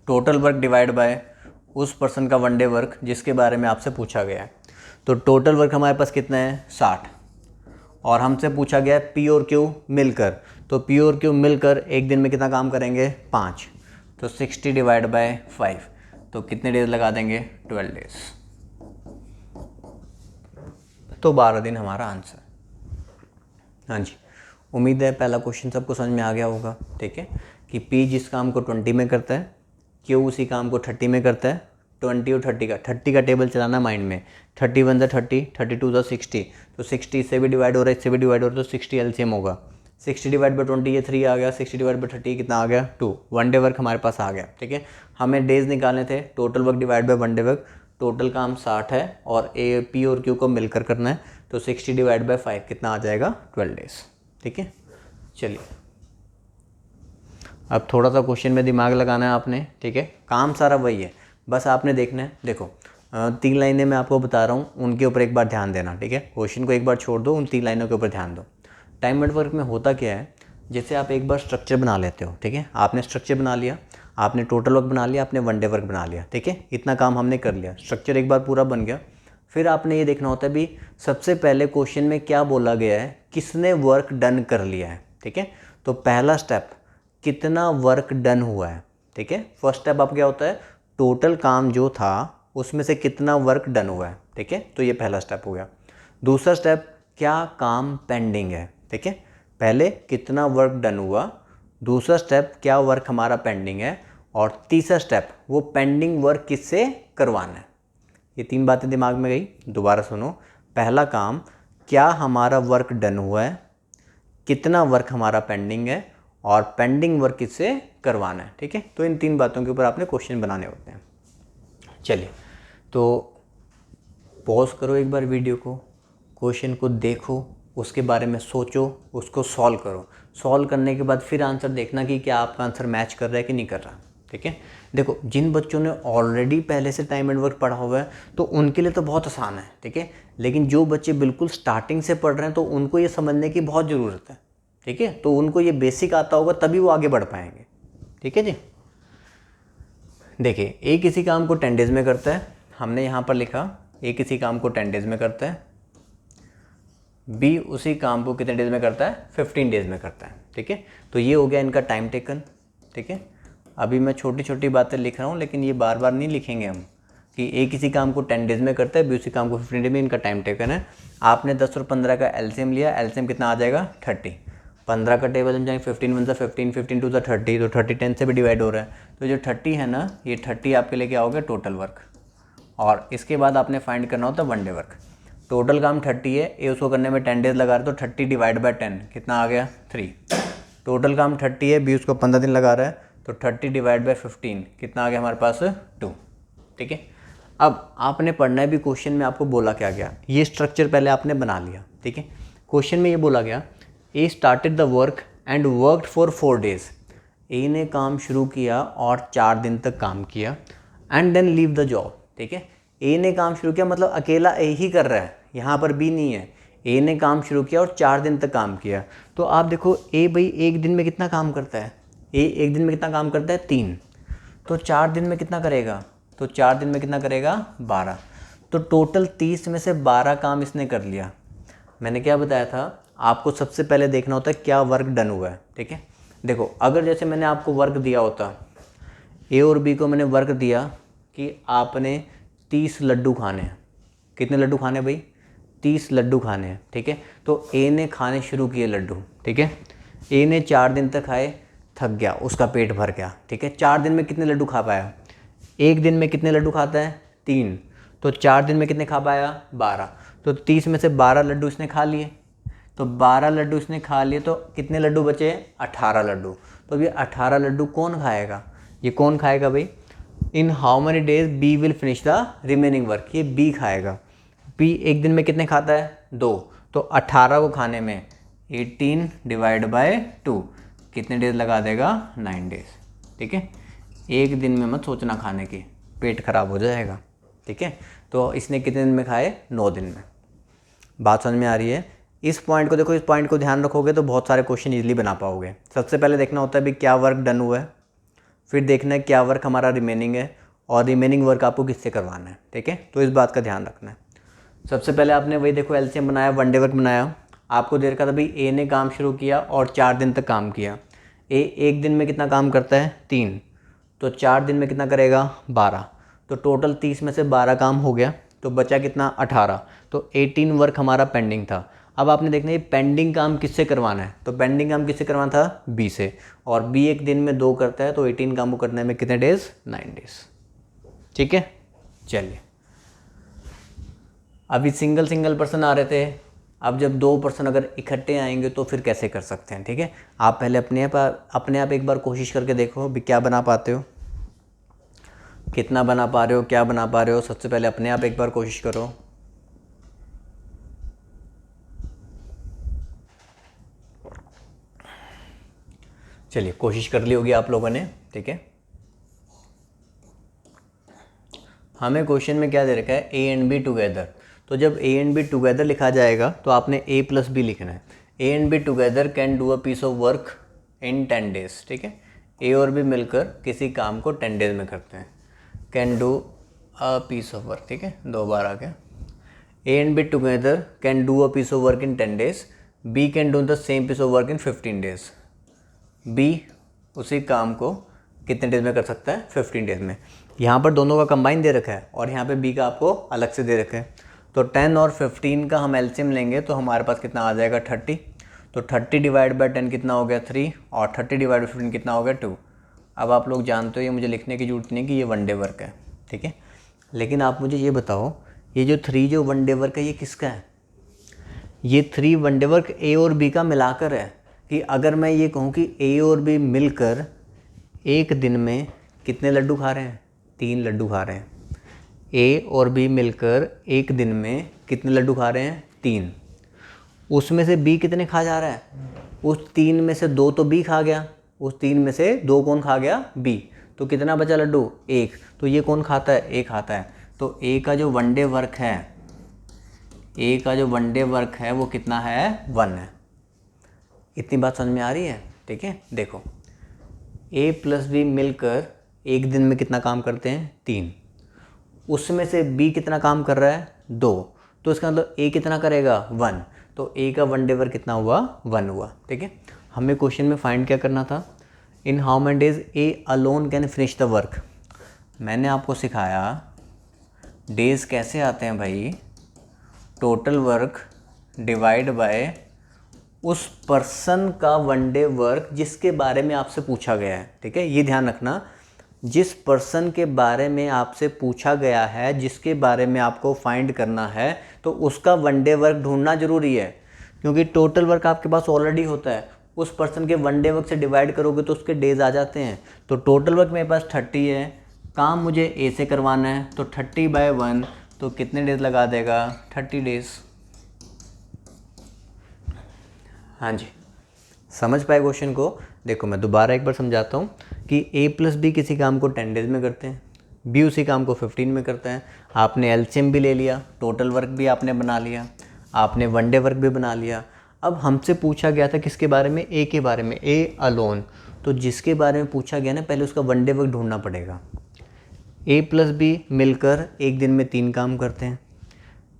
टोटल वर्क डिवाइड बाय उस पर्सन का 1 डे वर्क जिसके बारे में आपसे पूछा गया है। तो टोटल वर्क हमारे पास कितना है 60, और हमसे पूछा गया है पी और क्यू मिलकर, तो पी और क्यू मिलकर एक दिन में कितना काम करेंगे 5, तो 60/5, तो कितने डेज लगा देंगे 12 डेज, तो 12 दिन हमारा आंसर। हाँ जी, उम्मीद है पहला क्वेश्चन सबको समझ में आ गया होगा। ठीक है, कि P जिस काम को 20 में करता है, Q उसी काम को 30 में करता है। 20 और 30 का टेबल चलाना माइंड में, 31 × 30, 32 × 60, तो 60 इससे भी डिवाइड हो रहा है, इससे भी डिवाइड हो रहा है, तो 60 एलसीएम होगा। 60/20 ये 3 आ गया, 60/30 कितना आ गया 2। 1 डे वर्क हमारे पास आ गया। ठीक है, हमें डेज निकालने थे, total work divide by 1 day work. Total काम 60 है और P और Q को मिलकर करना है, तो 60/5 कितना आ जाएगा 12 डेज। ठीक है, चलिए अब थोड़ा सा क्वेश्चन में दिमाग लगाना है आपने। ठीक है, काम सारा वही है, बस आपने देखना है। देखो 3 लाइनें मैं आपको बता रहा हूँ, उनके ऊपर एक बार ध्यान देना, ठीक है। क्वेश्चन को एक बार छोड़ दो, उन 3 लाइनों के ऊपर ध्यान दो। टाइम एंड वर्क में होता क्या है, जैसे आप एक बार स्ट्रक्चर बना लेते हो, ठीक है, आपने स्ट्रक्चर बना लिया, आपने टोटल वर्क बना लिया, आपने वन डे वर्क बना लिया, ठीक है, इतना काम हमने कर लिया, स्ट्रक्चर एक बार पूरा बन गया। फिर आपने ये देखना होता है भी सबसे पहले क्वेश्चन में क्या बोला गया है, किसने वर्क डन कर लिया है, ठीक है। तो पहला स्टेप कितना वर्क डन हुआ है, ठीक है। फर्स्ट स्टेप आप क्या होता है, टोटल काम जो था उसमें से कितना वर्क डन हुआ है, ठीक है, तो ये पहला स्टेप हो गया। दूसरा स्टेप क्या काम पेंडिंग है, ठीक है। पहले कितना वर्क डन हुआ, दूसरा स्टेप क्या वर्क हमारा पेंडिंग है, और तीसरा स्टेप वो पेंडिंग वर्क किससे करवाना है। ये 3 बातें दिमाग में गई, दोबारा सुनो। पहला काम क्या हमारा वर्क डन हुआ है, कितना वर्क हमारा पेंडिंग है, और पेंडिंग वर्क किससे करवाना है, ठीक है। तो इन 3 बातों के ऊपर आपने क्वेश्चन बनाने होते हैं। चलिए, तो पॉज करो एक बार वीडियो को, क्वेश्चन को देखो, उसके बारे में सोचो, उसको सॉल्व करो। सॉल्व करने के बाद फिर आंसर देखना कि क्या आपका आंसर मैच कर रहा है कि नहीं कर रहा, ठीक है। देखो, जिन बच्चों ने ऑलरेडी पहले से टाइम एंड वर्क पढ़ा हुआ है तो उनके लिए तो बहुत आसान है, ठीक है। लेकिन जो बच्चे बिल्कुल स्टार्टिंग से पढ़ रहे हैं तो उनको ये समझने की बहुत ज़रूरत है, ठीक है। तो उनको ये बेसिक आता होगा तभी वो आगे बढ़ पाएंगे, ठीक है जी। देखिए, ए किसी काम को 10 डेज़ में करता है, हमने यहाँ पर लिखा ए किसी काम को 10 डेज़ में करता है, बी उसी काम को कितने डेज़ में करता है, 15 डेज़ में करता है, ठीक है। तो ये हो गया इनका टाइम टेकन, ठीक है। अभी मैं छोटी छोटी बातें लिख रहा हूँ, लेकिन ये बार बार नहीं लिखेंगे हम कि ए किसी काम को 10 डेज़ में करता है, बी उसी काम को 15 डेज में, इनका टाइम टेकन है। आपने 10 और 15 का एलसीएम लिया, एलसीएम कितना आ जाएगा, 30। 15 का टेबल हम जाएंगे, 15 वन सा 15, 15 टू सा 30, तो 30 10 से भी डिवाइड हो रहा है, तो जो 30 है ना, ये 30 आपके लिए क्या हो गया, टोटल वर्क। और इसके बाद आपने फाइंड करना होता है वन डे वर्क। टोटल काम 30 है, ये उसको करने में 10 डेज़ लगा रहे, तो 30 डिवाइड बाय 10 कितना आ गया, 3। टोटल काम 30 है, बी उसको 15 दिन लगा रहा है, तो 30 डिवाइड बाय 15 कितना आ गया हमारे पास, 2, ठीक है। अब आपने पढ़ना है भी क्वेश्चन में आपको बोला क्या गया, ये स्ट्रक्चर पहले आपने बना लिया, ठीक है। क्वेश्चन में ये बोला गया, A started the work and worked for 4 days. A ने काम शुरू किया और 4 दिन तक काम किया, and then leave the job, ठीक है। ए ने काम शुरू किया मतलब अकेला ए ही कर रहा है, यहाँ पर बी नहीं है। ए ने काम शुरू किया और 4 दिन तक काम किया, तो आप देखो ए भाई एक दिन में कितना काम करता है, ए एक दिन में कितना काम करता है, 3। तो 4 दिन में कितना करेगा, तो 4 दिन में कितना करेगा, 12। तो टोटल 30 में से 12 काम इसने कर लिया। मैंने क्या बताया था, आपको सबसे पहले देखना होता है क्या वर्क डन हुआ है, ठीक है। देखो, अगर जैसे मैंने आपको वर्क दिया होता, ए और बी को मैंने वर्क दिया कि आपने 30 लड्डू खाने हैं। कितने लड्डू खाने भाई, 30 लड्डू खाने हैं, ठीक है। तो ए ने खाने शुरू किए लड्डू, ठीक है। ए ने 4 दिन तक खाए, थक गया, उसका पेट भर गया, ठीक है। 4 दिन में कितने लड्डू खा पाया, एक दिन में कितने लड्डू खाता है, 3। तो 4 दिन में कितने खा पाया, 12। तो 30 में से 12 लड्डू इसने खा लिए, तो 12 लड्डू इसने खा लिए, तो कितने लड्डू बचे, 18 लड्डू। तो ये 18 लड्डू कौन खाएगा, ये कौन खाएगा भाई, in how many days B will finish the remaining work, ये बी खाएगा। बी एक दिन में कितने खाता है, 2। तो 18 को खाने में 18 डिवाइड बाय 2 कितने डेज लगा देगा, 9 डेज, ठीक है। एक दिन में मत सोचना खाने की, पेट खराब हो जाएगा, ठीक है। तो इसने कितने दिन में खाए, 9 दिन में। बात समझ में आ रही है। इस पॉइंट को देखो, इस पॉइंट को ध्यान रखोगे तो बहुत सारे क्वेश्चन इजीली बना पाओगे। सबसे पहले देखना होता है भी क्या वर्क डन हुआ है, फिर देखना है क्या वर्क हमारा रिमेनिंग है, और रिमेनिंग वर्क आपको किससे करवाना है, ठीक है। तो इस बात का ध्यान रखना है। सबसे पहले आपने वही देखो एलसीएम बनाया, वन डे वर्क बनाया। आपको दे रखा था भाई ए ने काम शुरू किया और 4 दिन तक काम किया। ए एक दिन में कितना काम करता है, 3। तो 4 दिन में कितना करेगा, 12। तो टोटल 30 में से 12 काम हो गया, तो बचा कितना, 18। तो 18 वर्क हमारा पेंडिंग था। अब आपने देखना ये पेंडिंग काम किससे करवाना है, तो पेंडिंग काम किससे करवाना था, बी से। और बी एक दिन में 2 करता है, तो 18 काम को करने में कितने डेज, 9 डेज, ठीक है। चलिए, अभी सिंगल सिंगल पर्सन आ रहे थे, अब जब 2 पर्सन अगर इकट्ठे आएंगे तो फिर कैसे कर सकते हैं, ठीक है। आप पहले अपने आप एक बार कोशिश करके देखो भी क्या बना पाते हो, कितना बना पा रहे हो, क्या बना पा रहे हो। सबसे पहले अपने आप एक बार कोशिश करो। चलिए, कोशिश कर ली होगी आप लोगों ने, ठीक है। हमें क्वेश्चन में क्या दे रखा है, ए एंड बी टुगेदर। तो जब ए एंड बी टुगेदर लिखा जाएगा तो आपने ए प्लस बी लिखना है। A and B together can do a piece of work in 10 days, ठीक है। ए और बी मिलकर किसी काम को 10 डेज में करते हैं। Can do a piece of work, ठीक है, 2 बार आ गया। A and B together can do a piece of work in 10 days, B can do the same piece of work in 15 days. B उसी काम को कितने डेज में कर सकता है, 15 डेज में। यहाँ पर दोनों का कंबाइन दे रखा है और यहाँ पे बी का आपको अलग से दे रखा है। तो 10 और 15 का हम एलसीएम लेंगे तो हमारे पास कितना आ जाएगा, 30। तो 30 डिवाइड बाई 10 कितना हो गया, 3, और 30 डिवाइड बाई 15 कितना हो गया, 2। अब आप लोग जानते हो, ये मुझे लिखने की जरूरत नहीं कि ये 1 डे वर्क है, ठीक है। लेकिन आप मुझे ये बताओ, ये जो 3 जो 1 डे वर्क है ये किसका है? ये 3 1 डे वर्क ए और बी का मिलाकर है। कि अगर मैं ये कहूँ कि ए और बी मिलकर एक दिन में कितने लड्डू खा रहे हैं, 3 लड्डू खा रहे हैं। ए और बी मिलकर एक दिन में कितने लड्डू खा रहे हैं, 3। उसमें से बी कितने खा जा रहा है, उस 3 में से 2 तो बी खा गया, उस 3 में से 2 कौन खा गया, बी। तो कितना बचा लड्डू, 1। तो ये कौन खाता है, ए खाता है। तो ए का जो 1 डे वर्क है, ए का जो 1 डे वर्क है वो कितना है, 1 है। इतनी बात समझ में आ रही है, ठीक है। देखो ए प्लस बी मिलकर एक दिन में कितना काम करते हैं, 3। उसमें से बी कितना काम कर रहा है, 2। तो इसका मतलब ए कितना करेगा, 1। तो ए का 1 डे वर्क कितना हुआ, 1 हुआ, ठीक है। हमें क्वेश्चन में फाइंड क्या करना था, इन how many days A alone can finish the work. मैंने आपको सिखाया डेज कैसे आते हैं भाई, टोटल वर्क डिवाइड बाय उस पर्सन का 1 डे वर्क जिसके बारे में आपसे पूछा गया है, ठीक है। ये ध्यान रखना, जिस पर्सन के बारे में आपसे पूछा गया है, जिसके बारे में आपको फाइंड करना है, तो उसका 1 डे वर्क ढूंढना जरूरी है। क्योंकि टोटल वर्क आपके पास ऑलरेडी होता है, उस पर्सन के 1 डे वर्क से डिवाइड करोगे तो उसके डेज आ जाते हैं। तो टोटल वर्क मेरे पास 30 है, काम मुझे ए से करवाना है, तो 30/1 तो कितने डेज लगा देगा, 30 डेज। हाँ जी, समझ पाए क्वेश्चन को। देखो मैं दोबारा एक बार समझाता हूँ कि ए प्लस बी किसी काम को 10 डेज में करते हैं, बी उसी काम को 15 में करता है। आपने एलसीएम भी ले लिया, टोटल वर्क भी आपने बना लिया, आपने 1 डे वर्क भी बना लिया। अब हमसे पूछा गया था किसके बारे में, ए के बारे में, ए अलोन। तो जिसके बारे में पूछा गया ना, पहले उसका 1 डे वर्क ढूंढना पड़ेगा। ए प्लस बी मिलकर एक दिन में 3 काम करते हैं,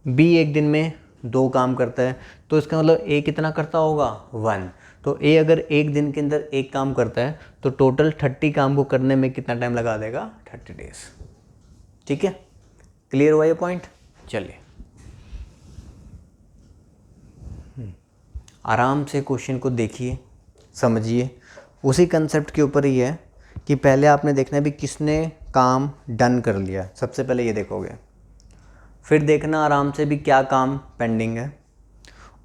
बी एक दिन में 2 काम करता है। तो इसका मतलब ए कितना करता होगा, 1। तो ए अगर एक दिन के अंदर 1 काम करता है तो टोटल 30 काम को करने में कितना टाइम लगा देगा, 30 डेज, ठीक है। क्लियर हुआ ये पॉइंट। चलिए आराम से क्वेश्चन को देखिए, समझिए। उसी कंसेप्ट के ऊपर ही है कि पहले आपने देखना है भी किसने काम डन कर लिया, सबसे पहले ये देखोगे। फिर देखना आराम से भी क्या काम पेंडिंग है,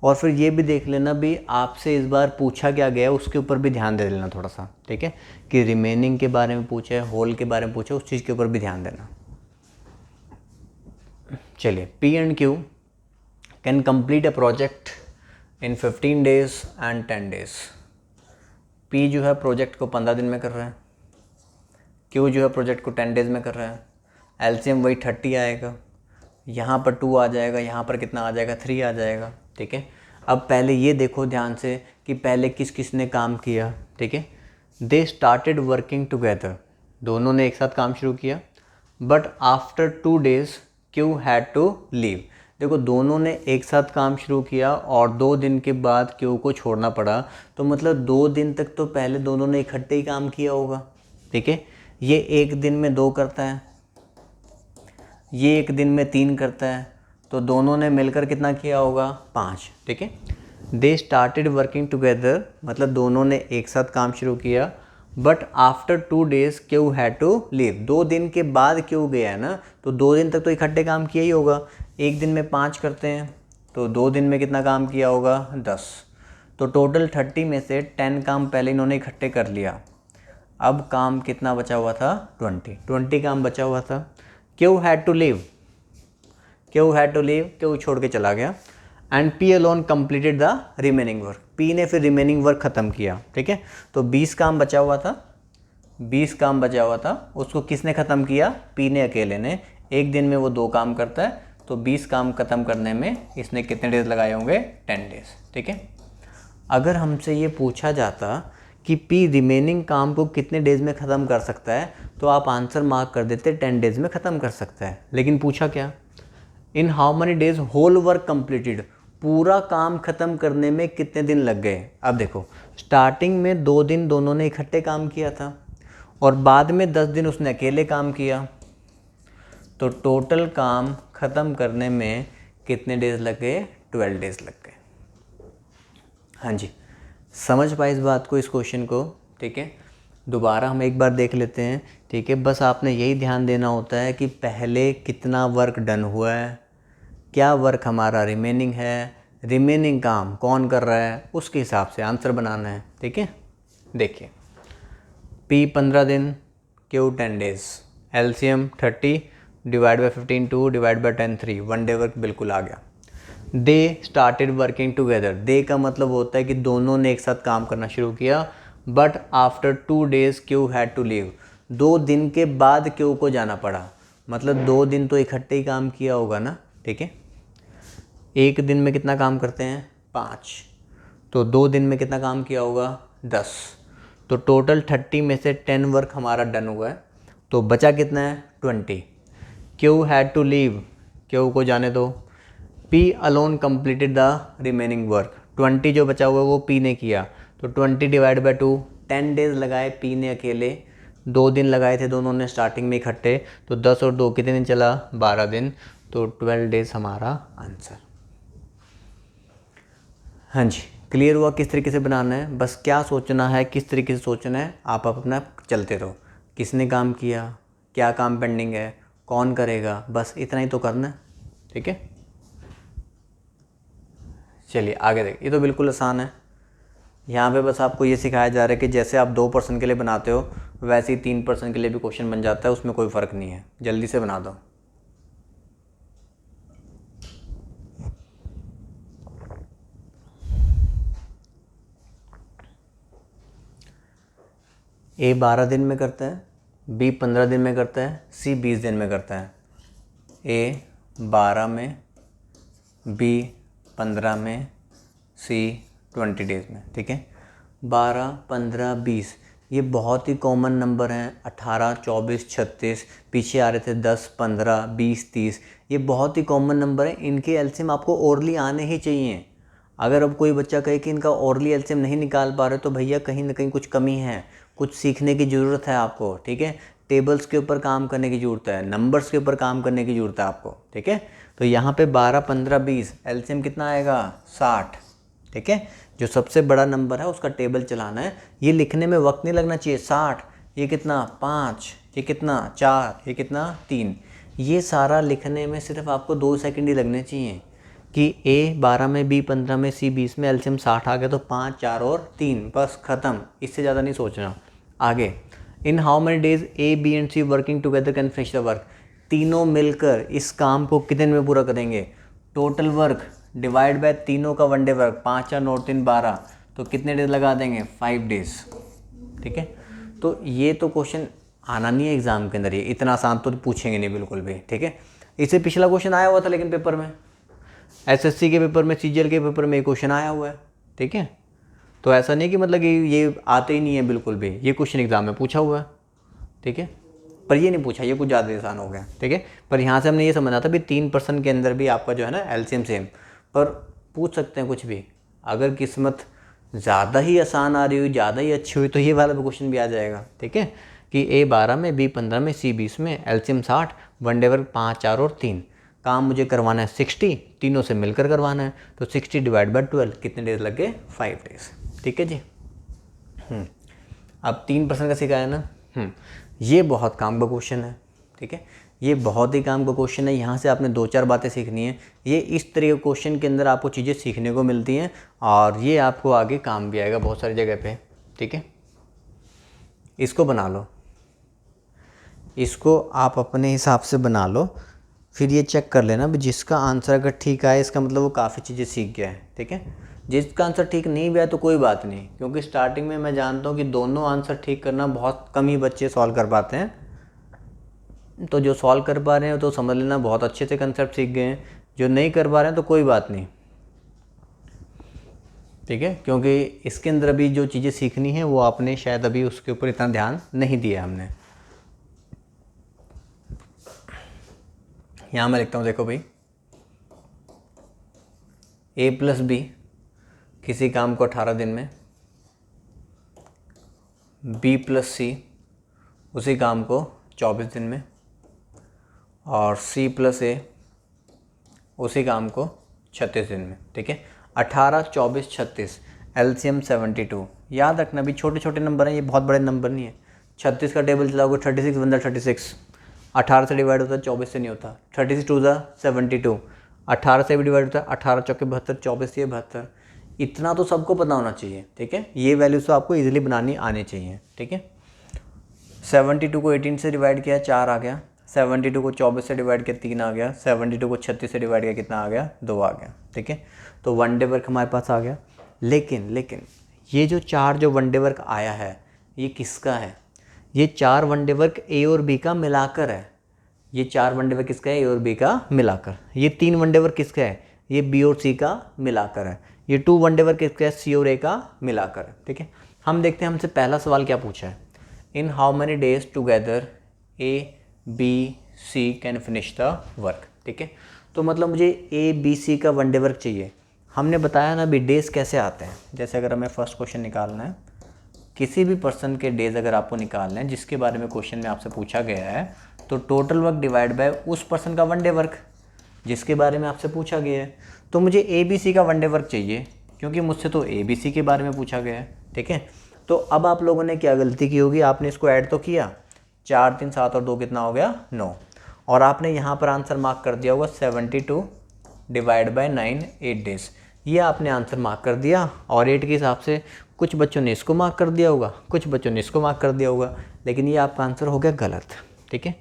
और फिर ये भी देख लेना भी आपसे इस बार पूछा क्या गया, उसके ऊपर भी ध्यान दे लेना थोड़ा सा, ठीक है। कि रिमेनिंग के बारे में पूछा है, होल के बारे में पूछा, उस चीज़ के ऊपर भी ध्यान देना। चलिए, P and Q can complete a project in 15 days and 10 days. P जो है प्रोजेक्ट को 15 दिन में कर रहा है, क्यू जो है प्रोजेक्ट को 10 डेज में कर रहा है। एलसीएम वही 30 आएगा, यहाँ पर 2 आ जाएगा, यहाँ पर कितना आ जाएगा, 3 आ जाएगा, ठीक है। अब पहले ये देखो ध्यान से कि पहले किस किस ने काम किया, ठीक है। दे स्टार्टेड वर्किंग टुगेदर, दोनों ने एक साथ काम शुरू किया। But after 2 days Q had to leave. देखो दोनों ने एक साथ काम शुरू किया और 2 दिन के बाद क्यू को छोड़ना पड़ा। तो मतलब 2 दिन तक तो पहले दोनों ने इकट्ठे ही काम किया होगा, ठीक है। ये एक दिन में 2 करता है, ये एक दिन में 3 करता है, तो दोनों ने मिलकर कितना किया होगा, 5, ठीक है। दे स्टार्टेड वर्किंग टुगेदर, मतलब दोनों ने एक साथ काम शुरू किया। But after 2 days Q had to leave, 2 दिन के बाद क्यू गया है ना, तो 2 दिन तक तो इकट्ठे काम किया ही होगा। एक दिन में 5 करते हैं तो 2 दिन में कितना काम किया होगा, 10। तो टोटल 30 में से 10 काम पहले इन्होंने इकट्ठे कर लिया। अब काम कितना बचा हुआ था, 20 काम बचा हुआ था। Q had to leave, Q छोड़ के चला गया। And P alone completed the remaining work, P ने फिर रिमेनिंग वर्क ख़त्म किया, ठीक है। तो 20 काम बचा हुआ था, 20 काम बचा हुआ था, उसको किसने ख़त्म किया, पी ने अकेले ने। एक दिन में वो 2 काम करता है, तो 20 काम ख़त्म करने में इसने कितने डेज़ लगाए होंगे? 10 डेज़। ठीक है। अगर हमसे ये पूछा जाता कि पी रिमेनिंग काम को कितने डेज़ में ख़त्म कर सकता है, तो आप आंसर मार्क कर देते 10 डेज़ में ख़त्म कर सकता है। लेकिन पूछा क्या? In how many days whole work completed, पूरा काम ख़त्म करने में कितने दिन लग गए। अब देखो, स्टार्टिंग में 2 दिन दोनों ने इकट्ठे काम किया था और बाद में 10 दिन उसने अकेले काम किया, तो टोटल काम ख़त्म करने में कितने डेज़ लग गए? 12 डेज़ लग गए। हाँ जी, समझ पाए इस बात को, इस क्वेश्चन को? ठीक है, दोबारा हम एक बार देख लेते हैं। ठीक है, बस आपने यही ध्यान देना होता है कि पहले कितना वर्क डन हुआ है, क्या वर्क हमारा रिमेनिंग है, रिमेनिंग काम कौन कर रहा है, उसके हिसाब से आंसर बनाना है। ठीक है, देखिए P 15 दिन, Q 10 days, LCM 30 divide by 15 2 divide by 10 3, 1 day work बिल्कुल आ गया। दे स्टार्टेड वर्किंग टुगेदर, दे का मतलब होता है कि दोनों ने एक साथ काम करना शुरू किया, but after 2 days Q had to leave, 2 दिन के बाद क्यू को जाना पड़ा। मतलब 2 दिन तो इकट्ठे ही काम किया होगा ना। ठीक है, एक दिन में कितना काम करते हैं? 5, तो 2 दिन में कितना काम किया होगा? 10, तो टोटल 30 में से 10 वर्क हमारा डन हुआ है, तो बचा कितना है? 20। Q had to leave, Q को जाने दो। P alone completed the remaining work, 20 जो बचा हुआ है वो P ने किया, तो 20 डिवाइड बाई 2, 10 डेज़ लगाए P ने अकेले, 2 दिन लगाए थे दोनों ने स्टार्टिंग में इकट्ठे, तो 10 और 2 कितने दिन चला? 12 दिन, तो 12 डेज़ हमारा आंसर। हाँ जी, क्लियर हुआ किस तरीके से बनाना है? बस क्या सोचना है, किस तरीके से सोचना है, आप अपना चलते रहो। किसने काम किया, क्या काम पेंडिंग है, कौन करेगा, बस इतना ही तो करना है। ठीक है, चलिए आगे देखिए, ये तो बिल्कुल आसान है। यहाँ पे बस आपको ये सिखाया जा रहा है कि जैसे आप 2% के लिए बनाते हो, वैसे ही 3% के लिए भी क्वेश्चन बन जाता है, उसमें कोई फ़र्क नहीं है। जल्दी से बना दो। A 12 दिन में करता है, B 15 दिन में करता है, C 20 दिन में करता है। A 12 में, B 15 में, C 20 डेज़ में। ठीक है, 12 15 20 ये बहुत ही कॉमन नंबर हैं। 18 24 36 पीछे आ रहे थे 10 15 20 30, ये बहुत ही कॉमन नंबर हैं। इनके एलसीएम आपको ओरली आने ही चाहिए। अगर अब कोई बच्चा कहे कि इनका ओरली एलसीएम नहीं निकाल पा रहे, तो भैया कहीं ना कहीं कुछ कमी है, कुछ सीखने की ज़रूरत है आपको। ठीक है, टेबल्स के ऊपर काम करने की ज़रूरत है, नंबर्स के ऊपर काम करने की ज़रूरत है आपको। ठीक है, तो यहाँ पे 12 15 20 एलसीएम कितना आएगा? 60। ठीक है, जो सबसे बड़ा नंबर है उसका टेबल चलाना है। ये लिखने में वक्त नहीं लगना चाहिए। 60, ये कितना? 5, ये कितना? 4, ये कितना? 3। ये सारा लिखने में सिर्फ आपको 2 सेकंड ही लगने चाहिए कि A 12 में, B 15 में, C 20 में एलसीएम 60 आ गया, तो 5 4 और 3, बस ख़त्म। इससे ज़्यादा नहीं सोचना। आगे, in how many days A B and C working together can finish the work, तीनों मिलकर इस काम को कितने दिन में पूरा करेंगे? टोटल वर्क डिवाइड बाय तीनों का 1 डे वर्क, 5 4 9 3 12, तो कितने डेज लगा देंगे? 5 डेज। ठीक है, तो ये तो क्वेश्चन आना नहीं है एग्जाम के अंदर, ये इतना आसान तो पूछेंगे नहीं बिल्कुल भी। ठीक है, इससे पिछला क्वेश्चन आया हुआ था लेकिन पेपर में, एसएससी के पेपर में, सीजीएल के पेपर में ये क्वेश्चन आया हुआ है। ठीक है, तो ऐसा नहीं कि मतलब कि ये आते ही नहीं है बिल्कुल भी, ये क्वेश्चन एग्जाम में पूछा हुआ है। ठीक है, पर ये नहीं पूछा, ये कुछ ज़्यादा आसान हो गया। ठीक है, पर यहाँ से हमने ये समझना था भी 3% के अंदर भी आपका जो है ना एलसीएम सेम, पर पूछ सकते हैं कुछ भी। अगर किस्मत ज़्यादा ही आसान आ रही हुई, ज़्यादा ही अच्छी हुई, तो ये वाला क्वेश्चन भी आ जाएगा। ठीक है, कि A 12 में, B 15 में, C 20 में, एलसीएम 60, 1 डे वर्क 5 4 और 3, काम मुझे करवाना है 60, तीनों से मिलकर करवाना है, तो 60 डिवाइड बाई 12 कितने डेज लग गए? 5 डेज। ठीक है जी। अब 3% का सिखाया ना, ये बहुत काम का क्वेश्चन है। ठीक है, ये बहुत ही काम का क्वेश्चन है। यहाँ से आपने 2 4 बातें सीखनी है। ये इस तरह के क्वेश्चन के अंदर आपको चीज़ें सीखने को मिलती हैं और ये आपको आगे काम भी आएगा बहुत सारी जगह पे। ठीक है, इसको बना लो, इसको आप अपने हिसाब से बना लो, फिर ये चेक कर लेना भी जिसका आंसर अगर ठीक आए, इसका मतलब वो काफ़ी चीज़ें सीख गया है। ठीक है, जिसका आंसर ठीक नहीं भी आया तो कोई बात नहीं, क्योंकि स्टार्टिंग में मैं जानता हूँ कि दोनों आंसर ठीक करना बहुत कम ही बच्चे सॉल्व कर पाते हैं। तो जो सॉल्व कर पा रहे हैं तो समझ लेना बहुत अच्छे से कंसेप्ट सीख गए हैं, जो नहीं कर पा रहे हैं तो कोई बात नहीं, ठीक है, क्योंकि इसके अंदर अभी जो चीज़ें सीखनी है वो आपने शायद अभी उसके ऊपर इतना ध्यान नहीं दिया हमने। यहाँ मैं लिखता हूँ, देखो भाई, A+B किसी काम को 18 दिन में, B+C उसी काम को 24 दिन में, और C+A उसी काम को 36 दिन में, ठीक है। 18, 24, 36, LCM 72। याद रखना भी छोटे छोटे नंबर हैं, ये बहुत बड़े नंबर नहीं है। 36 का टेबल चलाओगे 36 बंदा 36, 18 से डिवाइड होता है 24 से नहीं होता। 36 2 72, 18 से भी डिवाइड होता है, 18 चौके 72, 24 से 72। इतना तो सबको पता होना चाहिए, ठीक है। ये वैल्यूज तो आपको इजीली बनानी आनी चाहिए, ठीक है। 72 को 18 से डिवाइड किया 4 आ गया, 72 को 24 से डिवाइड किया 3 आ गया, 72 को 36 से डिवाइड किया कितना आ गया, 2 आ गया, ठीक है। तो वन डे वर्क हमारे पास आ गया। लेकिन ये जो 4 जो वन डे वर्क आया है ये किसका है? ये 4 वन डे वर्क ए और बी का मिलाकर है। ये 4 वन डे वर्क किसका है? ए और बी का मिलाकर। ये 3 वन डे वर्क किसका है? ये बी और सी का मिलाकर है। ये 2 वन डे वर्क किसका है? सी और ए का मिलाकर है, ठीक है। हम देखते हैं हमसे पहला सवाल क्या पूछा है। In how many days together A B C can finish the work, ठीक है। तो मतलब मुझे ए बी सी का वन डे वर्क चाहिए। हमने बताया ना भी डेज कैसे आते हैं। जैसे अगर हमें फर्स्ट क्वेश्चन निकालना है, किसी भी पर्सन के डेज अगर आपको निकालना है जिसके बारे में क्वेश्चन में आपसे पूछा गया है, तो टोटल वर्क डिवाइड बाय उस पर्सन का वन डे वर्क जिसके बारे में आपसे पूछा गया है। तो मुझे ए बी सी का वन डे वर्क चाहिए क्योंकि मुझसे तो ए बी सी के बारे में पूछा गया है, ठीक है। तो अब आप लोगों ने क्या गलती की होगी, आपने इसको ऐड तो किया, 4 3 7 और 2 कितना हो गया, 9, और आपने यहाँ पर आंसर मार्क कर दिया होगा 72 डिवाइड बाय 9 8 डेज। ये आपने आंसर मार्क कर दिया और 8 के हिसाब से कुछ बच्चों ने इसको मार्क कर दिया होगा, कुछ बच्चों ने इसको मार्क कर दिया होगा, लेकिन ये आपका आंसर हो गया गलत, ठीक है।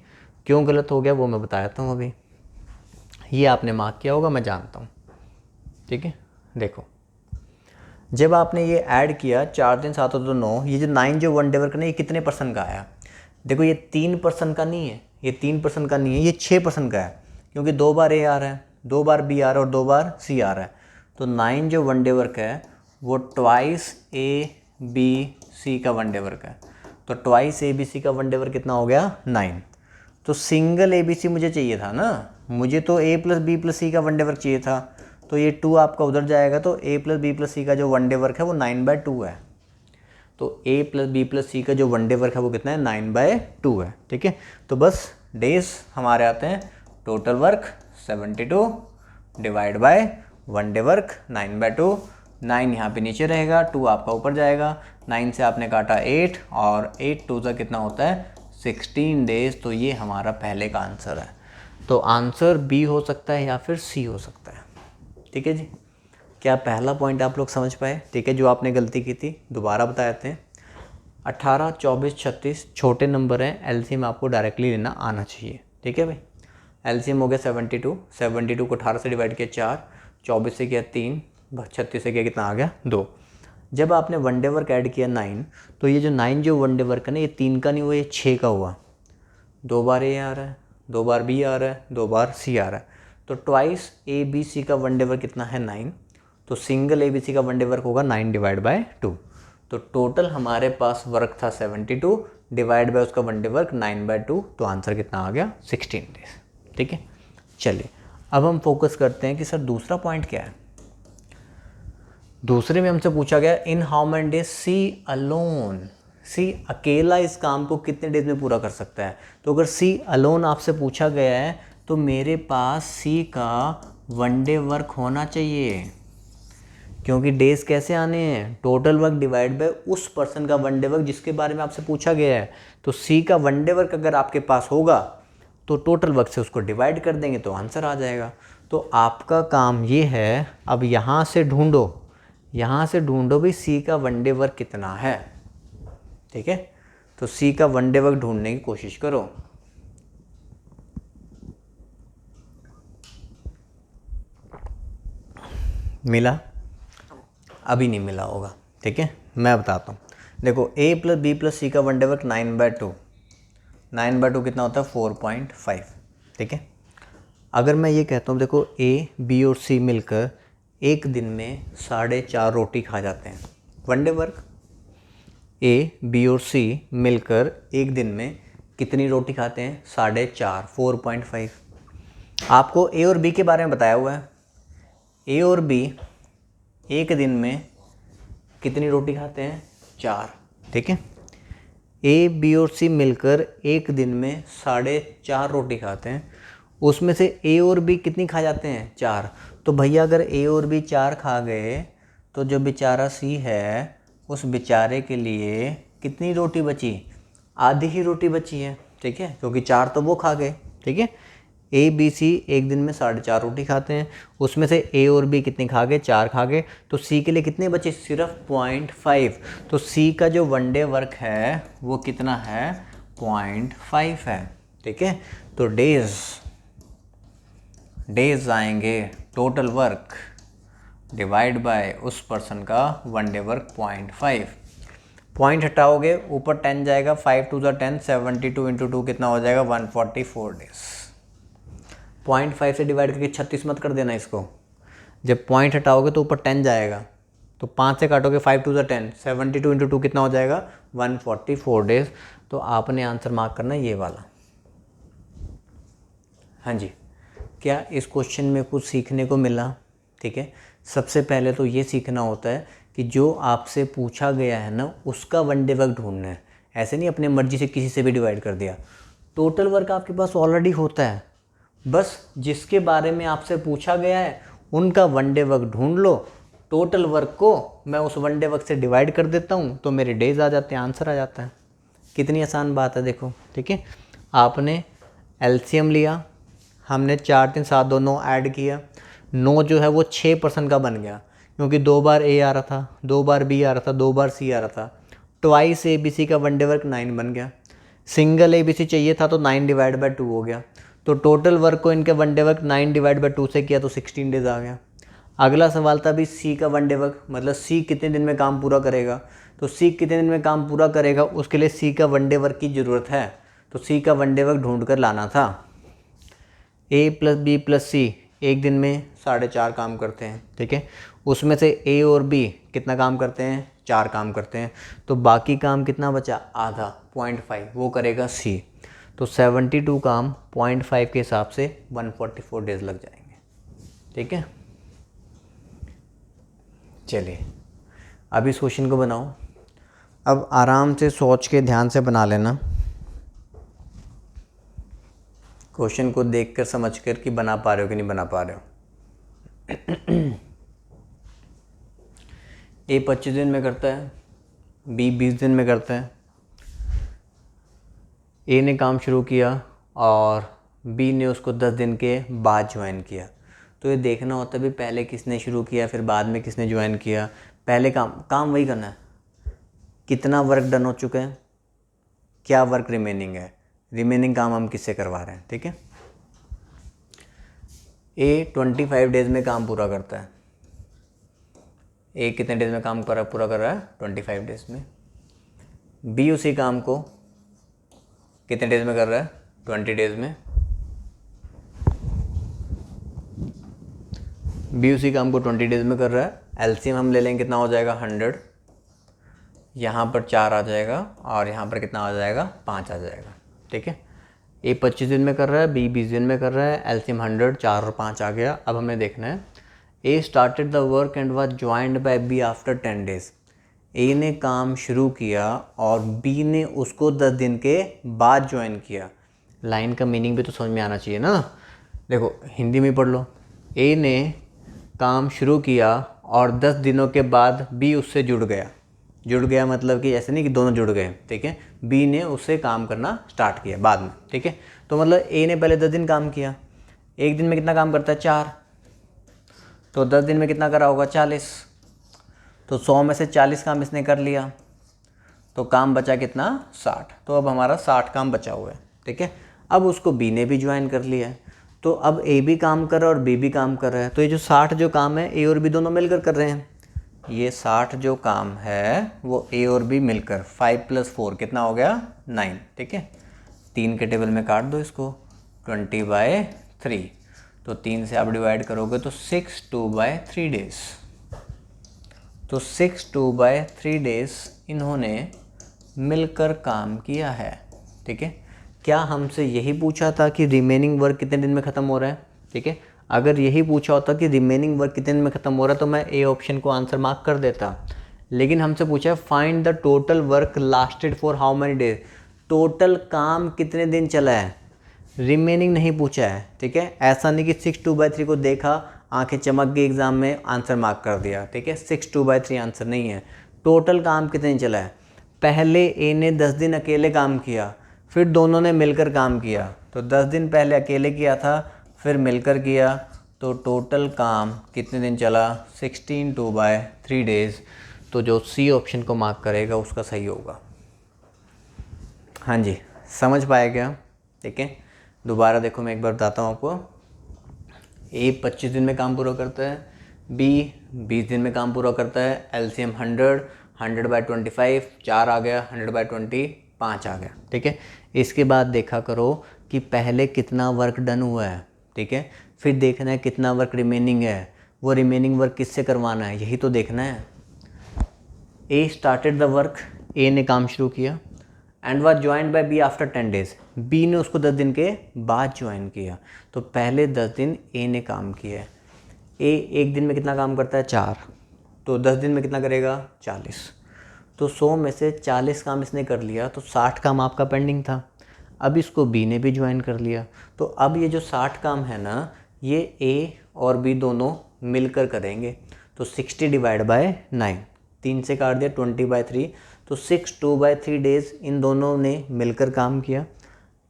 क्यों गलत हो गया वो मैं बताता हूँ अभी। ये आपने मार्क किया होगा, मैं जानता हूँ, ठीक है। देखो, जब आपने ये ऐड किया 4 3 7 और 2 9, ये जो 9 जो वन डे वर्क ना ये कितने परसेंट का आया? देखो ये 3% का नहीं है, ये 3% का नहीं है, ये 6% का है, क्योंकि 2 बार ए आ रहा है, 2 बार बी आ रहा है और 2 बार सी आ रहा है। तो 9 जो वन डे वर्क है वो ट्वाइस ए बी सी का वन डे वर्क है। तो ट्वाइस ए बी सी का वन डे वर्क कितना हो गया, 9। तो सिंगल ए बी सी मुझे चाहिए था ना, मुझे तो ए प्लस बी प्लस सी का वन डे वर्क चाहिए था। तो ये 2 आपका उधर जाएगा, तो ए प्लस बी प्लस सी का जो वन डे वर्क है वो 9/2 है। तो ए प्लस बी प्लस सी का जो वन डे वर्क है वो कितना है, 9/2 है, ठीक है। तो बस डेज हमारे आते हैं, total work 72 divide by one day work 9/2। 9 यहाँ पे नीचे रहेगा, 2 आपका ऊपर जाएगा, 9 से आपने काटा 8 और 8 2 का कितना होता है, 16 डेज। तो ये हमारा पहले का आंसर है। तो आंसर बी हो सकता है या फिर सी हो सकता है, ठीक है जी। क्या पहला पॉइंट आप लोग समझ पाए? ठीक है, जो आपने गलती की थी दोबारा बता देते हैं। 18 24 36 छोटे नंबर हैं, एलसीएम आपको डायरेक्टली लेना आना चाहिए, ठीक है भाई। एलसीएम हो गया 72, 72 को 18 से डिवाइड किया 4, 24 से किया 3, 36 से किया कितना आ गया, 2। जब आपने वन डे वर्क ऐड किया 9, तो ये जो 9 जो वन डे वर्क है ना, ये 3 का नहीं हुआ, ये 6 का हुआ। 2 बार ए आ रहा है, 2 बार बी आ रहा है, 2 बार सी आ रहा है। तो ट्वाइस ए बी सी का वन डे वर्क कितना है, 9। तो सिंगल ए बी सी का वन डे वर्क होगा 9 डिवाइड बाय 2। तो टोटल हमारे पास वर्क था 72 डिवाइड बाय उसका वन डे वर्क 9/2। तो आंसर कितना आ गया, 16 डेज, ठीक है। चलिए अब हम फोकस करते हैं कि सर दूसरा पॉइंट क्या है। दूसरे में हमसे पूछा गया in how many days C alone, C अकेला इस काम को कितने डेज में पूरा कर सकता है। तो अगर सी अलोन आपसे पूछा गया है तो मेरे पास सी का वन डे वर्क होना चाहिए, क्योंकि डेज कैसे आने हैं, टोटल वर्क डिवाइड बाय उस पर्सन का वन डे वर्क जिसके बारे में आपसे पूछा गया है। तो सी का वन डे वर्क अगर आपके पास होगा तो टोटल वर्क से उसको डिवाइड कर देंगे तो आंसर आ जाएगा। तो आपका काम ये है, अब यहाँ से ढूंढो भी सी का वन डे वर्क कितना है, ठीक है। तो सी का वन डे वर्क ढूंढने की कोशिश करो। मिला? अभी नहीं मिला होगा, ठीक है, मैं बताता हूँ। देखो a प्लस बी प्लस सी का वन डे वर्क 9/2, 9/2 कितना होता है 4.5, ठीक है। अगर मैं ये कहता हूँ देखो ए बी और सी मिलकर एक दिन में 4.5 रोटी खा जाते हैं, वनडे वर्क। ए बी और सी मिलकर एक दिन में कितनी रोटी खाते हैं 4.5, 4.5। आपको ए और बी के बारे में बताया हुआ है। ए और बी एक दिन में कितनी रोटी खाते हैं 4, ठीक है। ए बी और सी मिलकर एक दिन में 4.5 रोटी खाते हैं, उसमें से ए और बी कितनी खा जाते हैं 4। तो भैया अगर ए और बी 4 खा गए तो जो बेचारा सी है उस बेचारे के लिए कितनी रोटी बची, आधी ही रोटी बची है, ठीक है, क्योंकि 4 तो वो खा गए, ठीक है। ए बी सी एक दिन में 4.5 रोटी खाते हैं, उसमें से ए और बी कितनी खा गए 4 खा गए, तो सी के लिए कितने बचे सिर्फ 0.5। तो सी का जो वनडे वर्क है वो कितना है 0.5 है, ठीक है। तो डेज आएंगे टोटल वर्क डिवाइड बाय उस पर्सन का वनडे वर्क 0.5। पॉइंट हटाओगे ऊपर 10 जाएगा, 5 2 10, 72 × 2 कितना हो जाएगा 144 डेज। 0.5 से डिवाइड करके 36 मत कर देना इसको, जब पॉइंट हटाओगे तो ऊपर 10 जाएगा, तो 5 से काटोगे 5 2 10, 72 × 2 कितना हो जाएगा 144 डेज। तो आपने आंसर मार्क करना ये वाला। हाँ जी, क्या इस क्वेश्चन में कुछ सीखने को मिला, ठीक है। सबसे पहले तो ये सीखना होता है कि जो आपसे पूछा गया है ना उसका वनडे वर्क ढूंढना है, ऐसे नहीं अपने मर्जी से किसी से भी डिवाइड कर दिया। टोटल वर्क आपके पास ऑलरेडी होता है, बस जिसके बारे में आपसे पूछा गया है उनका वनडे वर्क ढूंढ लो, टोटल वर्क को मैं उस वनडे वर्क से डिवाइड कर देता हूँ तो मेरे डेज आ जाते हैं, आंसर आ जाता है। कितनी आसान बात है देखो, ठीक है। आपने एलसीएम लिया, हमने 4 3 7 2 9 ऐड किया, 9 जो है वो 6% का बन गया, क्योंकि 2 बार ए आ रहा था, 2 बार बी आ रहा था, 2 बार सी आ रहा था। ट्वाइस ए बी सी का वनडे वर्क 9 बन गया। सिंगल ए बी सी चाहिए था तो 9/2 हो गया। तो टोटल वर्क को इनके वनडे वर्क 9/2 से किया तो 16 डेज आ गया। अगला सवाल था भी सी का वनडे वर्क, मतलब सी कितने दिन में काम पूरा करेगा। तो सी कितने दिन में काम पूरा करेगा उसके लिए सी का वनडे वर्क की ज़रूरत है, तो सी का वनडे वर्क ढूंढ कर लाना था। ए प्लस बी प्लस सी एक दिन में 4.5 काम करते हैं, ठीक है। उसमें से ए और बी कितना काम करते हैं 4 काम करते हैं, तो बाकी काम कितना बचा आधा 0.5 वो करेगा सी। तो 72 काम 0.5 के हिसाब से 144 डेज लग जाएंगे, ठीक है। चलिए अब इस क्वेश्चन को बनाओ। अब आराम से सोच के ध्यान से बना लेना, क्वेश्चन को देखकर समझकर कि बना पा रहे हो कि नहीं बना पा रहे हो। ए 25 दिन में करता है, बी 20 दिन में करता है। ए ने काम शुरू किया और बी ने उसको 10 दिन के बाद ज्वाइन किया। तो ये देखना होता है भी पहले किसने शुरू किया फिर बाद में किसने ज्वाइन किया। पहले काम वही करना है, कितना वर्क डन हो चुका है, क्या वर्क रिमेनिंग है, रिमेनिंग काम हम किससे करवा रहे हैं, ठीक है। ए 25 डेज में काम पूरा करता है। ए कितने डेज में काम पूरा कर रहा है 25 डेज में। बी उसी काम को कितने डेज में कर रहा है 20 डेज में। बी उसी काम को 20 डेज में कर रहा है। एलसीएम हम ले लेंगे कितना हो जाएगा 100, यहाँ पर 4 आ जाएगा और यहाँ पर कितना आ जाएगा 5 आ जाएगा, ठीक है। ए 25 दिन में कर रहा है, बी 20 दिन में कर रहा है, एलसीएम 100, 4 और 5 आ गया। अब हमें देखना है A started the work and was joined by B after 10 days. A ने काम शुरू किया और बी ने उसको 10 दिन के बाद ज्वाइन किया। लाइन का मीनिंग भी तो समझ में आना चाहिए ना, देखो हिंदी में पढ़ लो। ए ने काम शुरू किया और 10 दिनों के बाद बी उससे जुड़ गया मतलब कि ऐसे नहीं कि दोनों जुड़ गए, ठीक है। बी ने उससे काम करना स्टार्ट किया बाद में, ठीक है। तो मतलब ए ने पहले 10 दिन काम किया, एक दिन में कितना काम करता है 4, तो 10 दिन में कितना करा होगा 40, तो 100 में से 40 काम इसने कर लिया, तो काम बचा कितना 60। तो अब हमारा 60 काम बचा हुआ है, ठीक है। अब उसको बी ने भी ज्वाइन कर लिया है, तो अब ए भी काम कर रहा है और बी भी काम कर रहा है। तो ये जो 60 जो काम है ए और बी दोनों मिलकर कर रहे हैं। ये 60 जो काम है वो ए और बी मिलकर 5 + 4 कितना हो गया 9, ठीक है। 3 के टेबल में काट दो इसको, 20/3, तो 3 से आप डिवाइड करोगे तो 6 2/3 डेज। तो 6 2/3 डेज इन्होंने मिलकर काम किया है। ठीक है, क्या हमसे यही पूछा था कि रिमेनिंग वर्क कितने दिन में ख़त्म हो रहा है? ठीक है, अगर यही पूछा होता कि रिमेनिंग वर्क कितने दिन में ख़त्म हो रहा है तो मैं ए ऑप्शन को आंसर मार्क कर देता। लेकिन हमसे पूछा है find the total work lasted for how many days, total काम कितने दिन चला है, रिमेनिंग नहीं पूछा है। ठीक है, ऐसा नहीं कि 6 2/3 को देखा, आंखें चमक गई, एग्जाम में आंसर मार्क कर दिया। ठीक है, 6 2/3 आंसर नहीं है, टोटल काम कितने दिन चला है। पहले ए ने 10 दिन अकेले काम किया, फिर दोनों ने मिलकर काम किया, तो 10 दिन पहले अकेले किया था, फिर मिलकर किया, तो टोटल काम कितने दिन चला, 16 2/3 डेज। तो जो सी ऑप्शन को मार्क करेगा उसका सही होगा। हाँ जी, समझ पाए क्या? ठीक है, दोबारा देखो, मैं एक बार बताता हूँ आपको। ए 25 दिन में काम पूरा करता है, बी 20 दिन में काम पूरा करता है, एलसीएम 100/25 4 आ गया, 100/20 5 आ गया। ठीक है, इसके बाद देखा करो कि पहले कितना वर्क डन हुआ है। ठीक है, फिर देखना है कितना वर्क रिमेनिंग है, वो रिमेनिंग वर्क किससे करवाना है, यही तो देखना है। A started the work, A ने काम शुरू किया, and was joined by B after 10 days, B ने उसको 10 दिन के बाद ज्वाइन किया। तो पहले 10 दिन ए ने काम किया है। ए एक दिन में कितना काम करता है, 4, तो 10 दिन में कितना करेगा, 40। तो 100 में से 40 काम इसने कर लिया, तो 60 काम आपका पेंडिंग था। अब इसको बी ने भी ज्वाइन कर लिया, तो अब ये जो 60 काम है ना, ये ए और बी दोनों मिलकर करेंगे। तो 60 डिवाइड बाय 9, 3 से काट दिया, 20/3, तो 6 2/3 डेज इन दोनों ने मिलकर काम किया।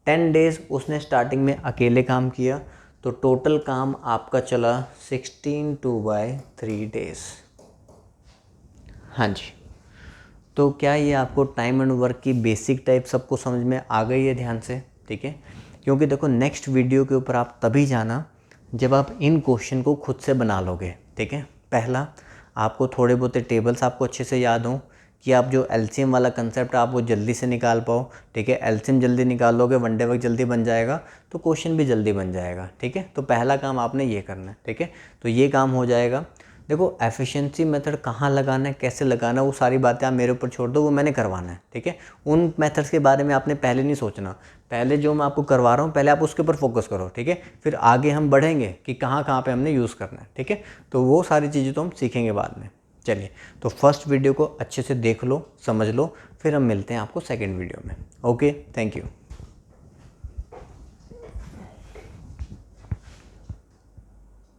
10 डेज उसने स्टार्टिंग में अकेले काम किया, तो टोटल काम आपका चला 16 2/3 डेज। हाँ जी, तो क्या ये आपको टाइम एंड वर्क की बेसिक टाइप सबको समझ में आ गई है ध्यान से? ठीक है, क्योंकि देखो नेक्स्ट वीडियो के ऊपर आप तभी जाना जब आप इन क्वेश्चन को खुद से बना लोगे। ठीक है, पहला आपको थोड़े बहुत टेबल्स आपको अच्छे से याद हों कि आप जो एलसीएम वाला कंसेप्ट आप वो जल्दी से निकाल पाओ। ठीक है, एलसीएम जल्दी निकाल लोगे, वन डे वर्क जल्दी बन जाएगा, तो क्वेश्चन भी जल्दी बन जाएगा। ठीक है, तो पहला काम आपने ये करना है। ठीक है, तो ये काम हो जाएगा। देखो एफिशिएंसी मेथड कहाँ लगाना है, कैसे लगाना है, वो सारी बातें आप मेरे ऊपर छोड़ दो, वो मैंने करवाना है। ठीक है, उन मेथड्स के बारे में आपने पहले नहीं सोचना, पहले जो मैं आपको करवा रहा हूँ पहले आप उसके ऊपर फोकस करो। ठीक है, फिर आगे हम बढ़ेंगे कि कहाँ कहाँ पे हमने यूज़ करना है। ठीक है, तो वो सारी चीज़ें तो हम सीखेंगे बाद में। चलिए, तो फर्स्ट वीडियो को अच्छे से देख लो, समझ लो, फिर हम मिलते हैं आपको सेकेंड वीडियो में। Okay, thank you.